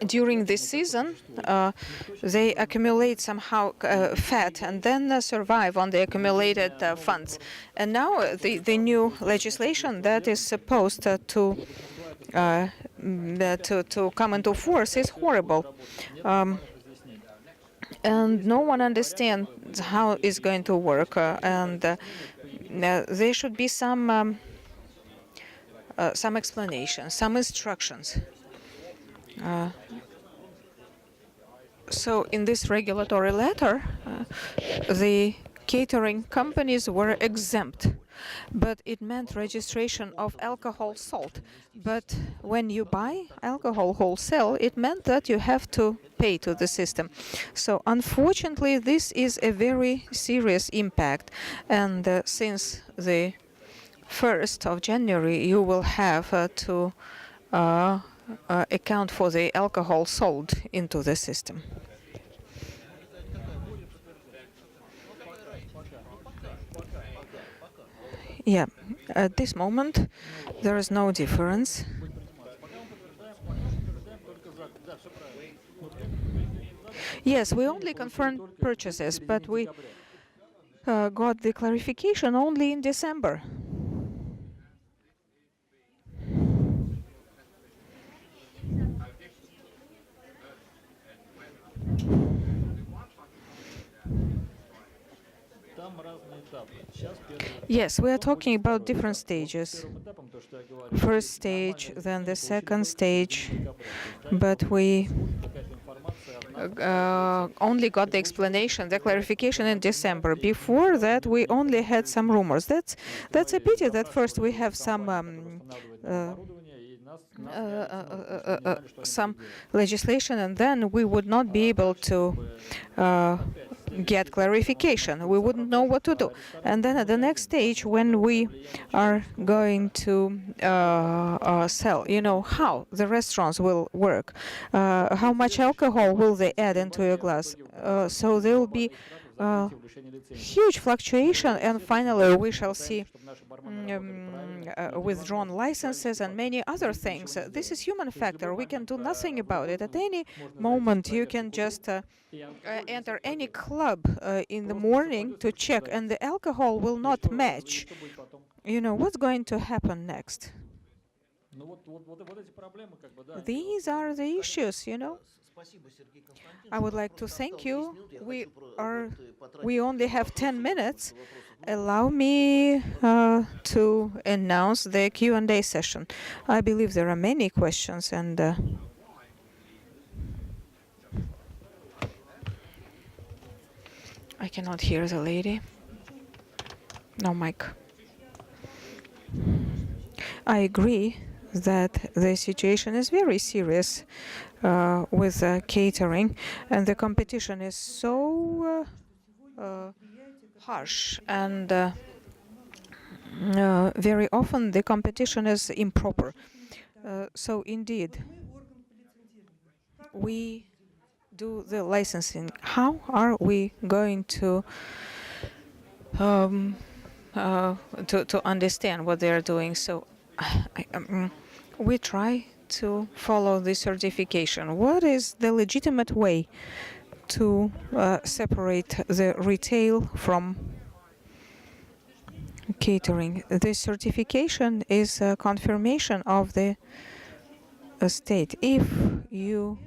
during this season, they accumulate somehow fat and then survive on the accumulated funds. And now the new legislation that is supposed to come into force is horrible. And no one understands how it's going to work. There should be some explanation, some instructions. So in this regulatory letter, the catering companies were exempt, but it meant registration of alcohol sold. But when you buy alcohol wholesale, it meant that you have to pay to the system. So unfortunately, this is a very serious impact. And since the 1st of January, you will have to account for the alcohol sold into the system. Yeah, at this moment, there is no difference. Yes, we only confirmed purchases, but we got the clarification only in December. Yes, we are talking about different stages. First stage, then the second stage, but we only got the explanation, the clarification in December. Before that, we only had some rumors. That's a pity that first we have some legislation, and then we would not be able to get clarification. We wouldn't know what to do. And then at the next stage, when we are going to sell, how the restaurants will work, how much alcohol will they add into your glass. So there will be huge fluctuation, and finally we shall see withdrawn licenses and many other things. This is human factor. We can do nothing about it. At any moment, you can just enter any club in the morning to check, and the alcohol will not match. What's going to happen next? These are the issues, I would like to thank you. We only have 10 minutes. Allow me to announce the Q&A session. I believe there are many questions, and I cannot hear the lady. No mic. I agree that the situation is very serious with catering, and the competition is so harsh, and very often the competition is improper. So indeed, we do the licensing. How are we going to understand what they are doing? So we try to follow the certification. What is the legitimate way to separate the retail from catering? The certification is a confirmation of the state. If you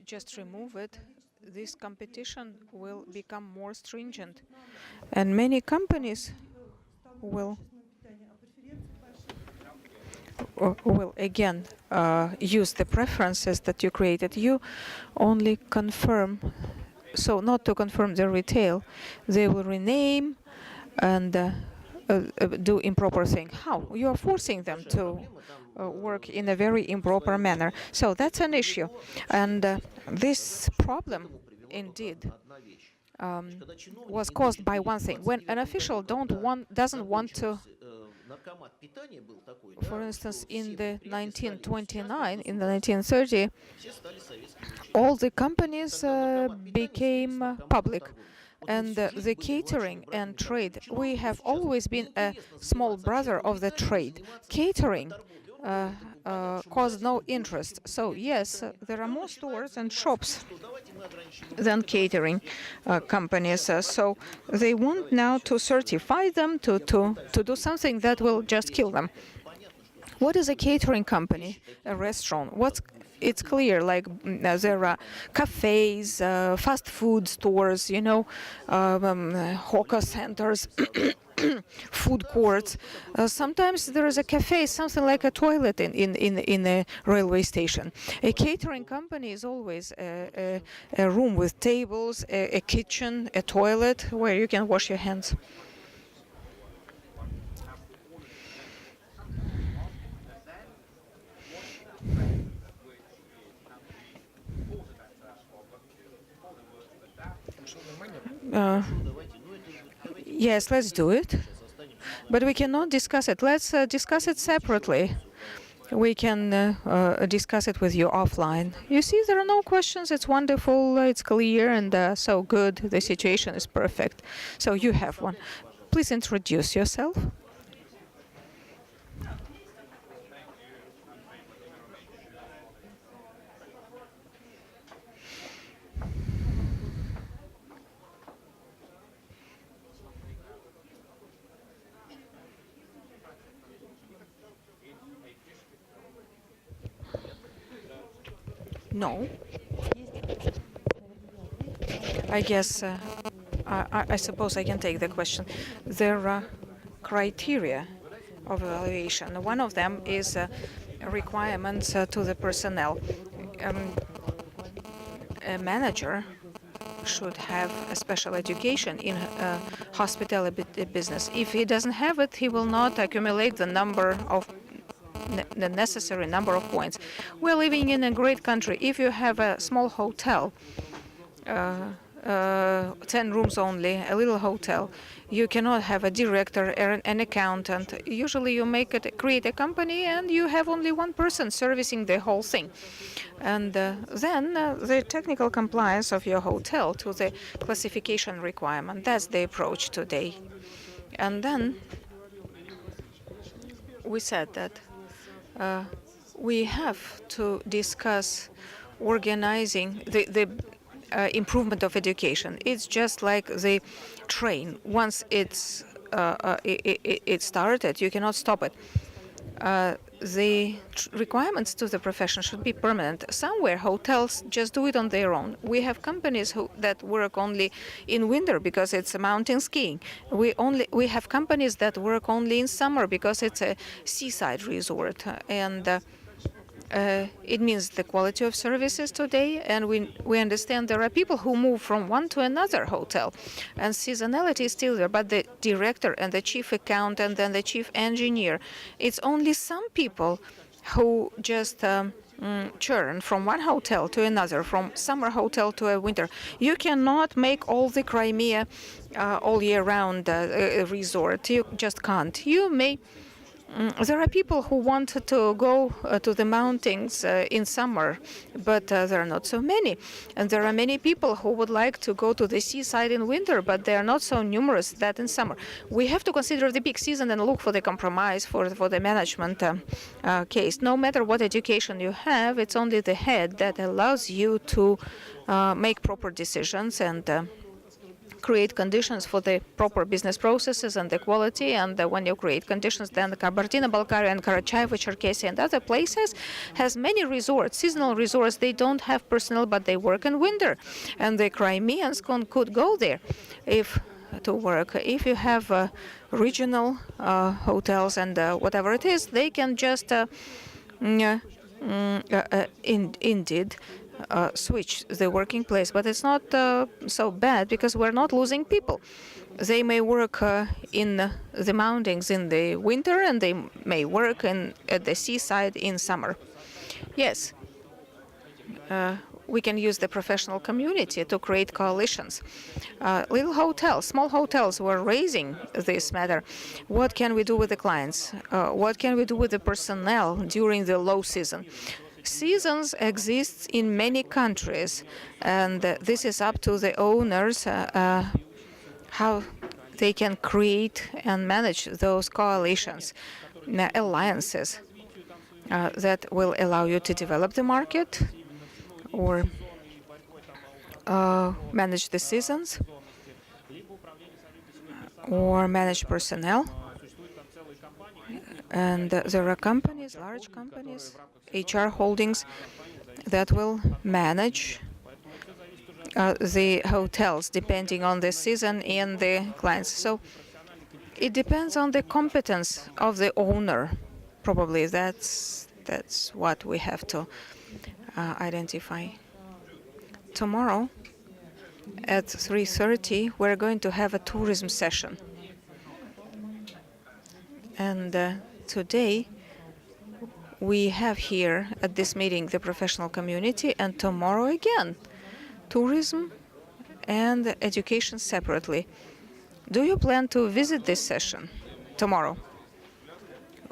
just remove it, this competition will become more stringent, and many companies will will again use the preferences that you created. You only confirm, so not to confirm the retail, they will rename and do improper thing. How? You are forcing them to work in a very improper manner. So that's an issue. And this problem, indeed, was caused by one thing. When an official doesn't want to, for instance, in the 1929, in the 1930, all the companies became public. And the catering and trade, we have always been a small brother of the trade. Catering caused no interest. So yes, there are more stores and shops than catering companies. So they want now to certify them to do something that will just kill them. What is a catering company? A restaurant. It's clear, like there are cafes, fast food stores, you know, hawker centers, food courts. Sometimes there is a cafe, something like a toilet in a railway station. A catering company is always a room with tables, a kitchen, a toilet where you can wash your hands. Yes, let's do it. But we cannot discuss it. Let's discuss it separately. We can discuss it with you offline. You see, there are no questions. It's wonderful. It's clear and so good. The situation is perfect. So you have one. Please introduce yourself. No. I guess, I suppose I can take the question. There are criteria of evaluation. One of them is requirements to the personnel. A manager should have a special education in hospitality business. If he doesn't have it, he will not accumulate the necessary number of points. We're living in a great country. If you have a small hotel, 10 rooms only, a little hotel, you cannot have a director or an accountant. Usually you create a company and you have only one person servicing the whole thing. And then the technical compliance of your hotel to the classification requirement, that's the approach today. And then we said that we have to discuss organizing the improvement of education. It's just like the train. Once it started, you cannot stop it. The requirements to the profession should be permanent. Somewhere hotels just do it on their own. We have companies that work only in winter because it's mountain skiing. We have companies that work only in summer because it's a seaside resort. And it means the quality of services today, and we understand there are people who move from one to another hotel, and seasonality is still there, but the director and the chief accountant and the chief engineer, it's only some people who just churn from one hotel to another, from summer hotel to a winter. You cannot make all the Crimea all year round resort. You just can't. You may. There are people who want to go to the mountains in summer, but there are not so many. And there are many people who would like to go to the seaside in winter, but they are not so numerous that in summer. We have to consider the peak season and look for the compromise for the management case. No matter what education you have, it's only the head that allows you to make proper decisions and create conditions for the proper business processes and the quality. And when you create conditions, then the Kabardino-Balkaria and Karacháyevo-Cherkessia and other places has many resorts, seasonal resorts. They don't have personnel, but they work in winter. And the Crimeans could go there. If to work. If you have regional hotels and whatever it is, they can just indeed switch the working place. But it's not so bad because we're not losing people. They may work in the mountains in the winter, and they may work at the seaside in summer. Yes, we can use the professional community to create coalitions. Little hotels, small hotels were raising this matter. What can we do with the clients? What can we do with the personnel during the low season? Seasons exist in many countries, and this is up to the owners how they can create and manage those coalitions, alliances that will allow you to develop the market or manage the seasons or manage personnel. And there are companies, large companies, HR holdings, that will manage the hotels depending on the season and the clients. So it depends on the competence of the owner. Probably that's what we have to identify. Tomorrow at 3:30 we're going to have a tourism session. And today we have here at this meeting the professional community, and tomorrow again tourism and education separately. Do you plan to visit this session tomorrow?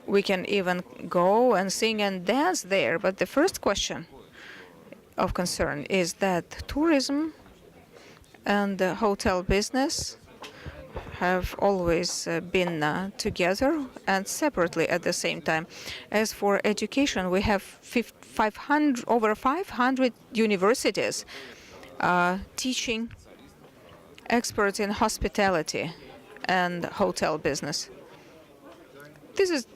We can even go and sing and dance there, but the first question of concern is that tourism and the hotel business have always been together and separately at the same time. As for education, we have over 500 universities teaching experts in hospitality and hotel business. This is,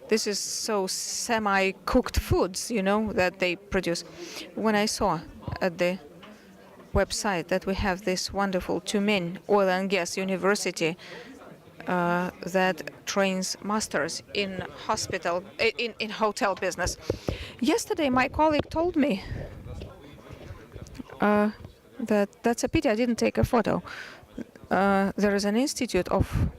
this is so semi-cooked foods, that they produce. When I saw at the website that we have this wonderful Tumen oil and gas university that trains masters in hotel business. Yesterday, my colleague told me that's a pity I didn't take a photo. There is an institute of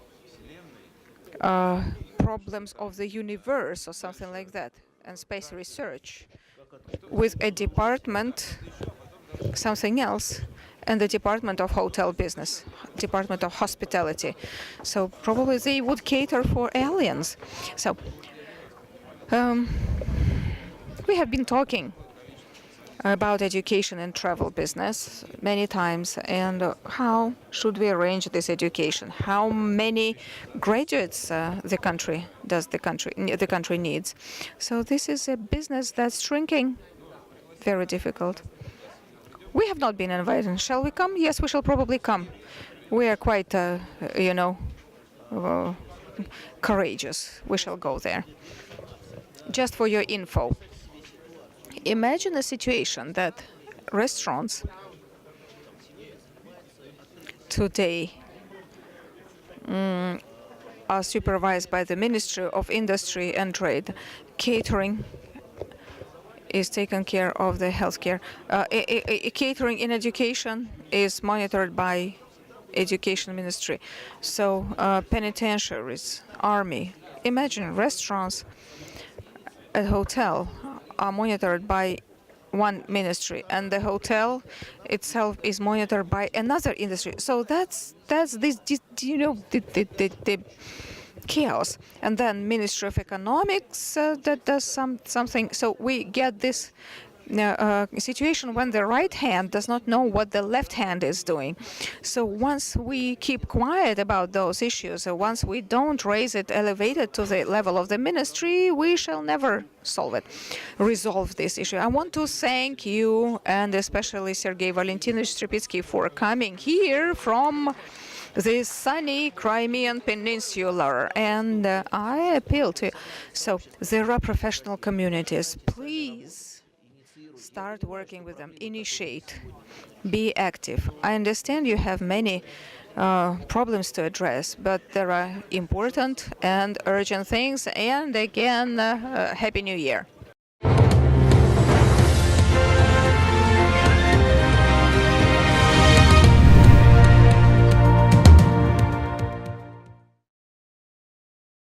problems of the universe or something like that, and space research, with a department, something else, and the department of hotel business, department of hospitality. So probably they would cater for aliens. So we have been talking about education and travel business many times, and how should we arrange this education? How many graduates the country needs? So this is a business that's shrinking. Very difficult. We have not been invited. Shall we come? Yes, we shall probably come. We are quite, courageous. We shall go there. Just for your info. Imagine a situation that restaurants today are supervised by the Ministry of Industry and Trade. Catering is taken care of the healthcare. Catering in education is monitored by Education Ministry. So penitentiaries, army. Imagine restaurants, a hotel are monitored by one ministry, and the hotel itself is monitored by another industry. So that's this, the chaos. And then Ministry of Economics that does something. So we get this situation when the right hand does not know what the left hand is doing. So once we keep quiet about those issues, once we don't elevate it to the level of the ministry, we shall never resolve this issue. I want to thank you, and especially Sergei Valentinovich Strepitsky, for coming here from the sunny Crimean Peninsula, and I appeal to you. So there are professional communities. Please start working with them, initiate, be active. I understand you have many problems to address, but there are important and urgent things. And again, Happy New Year.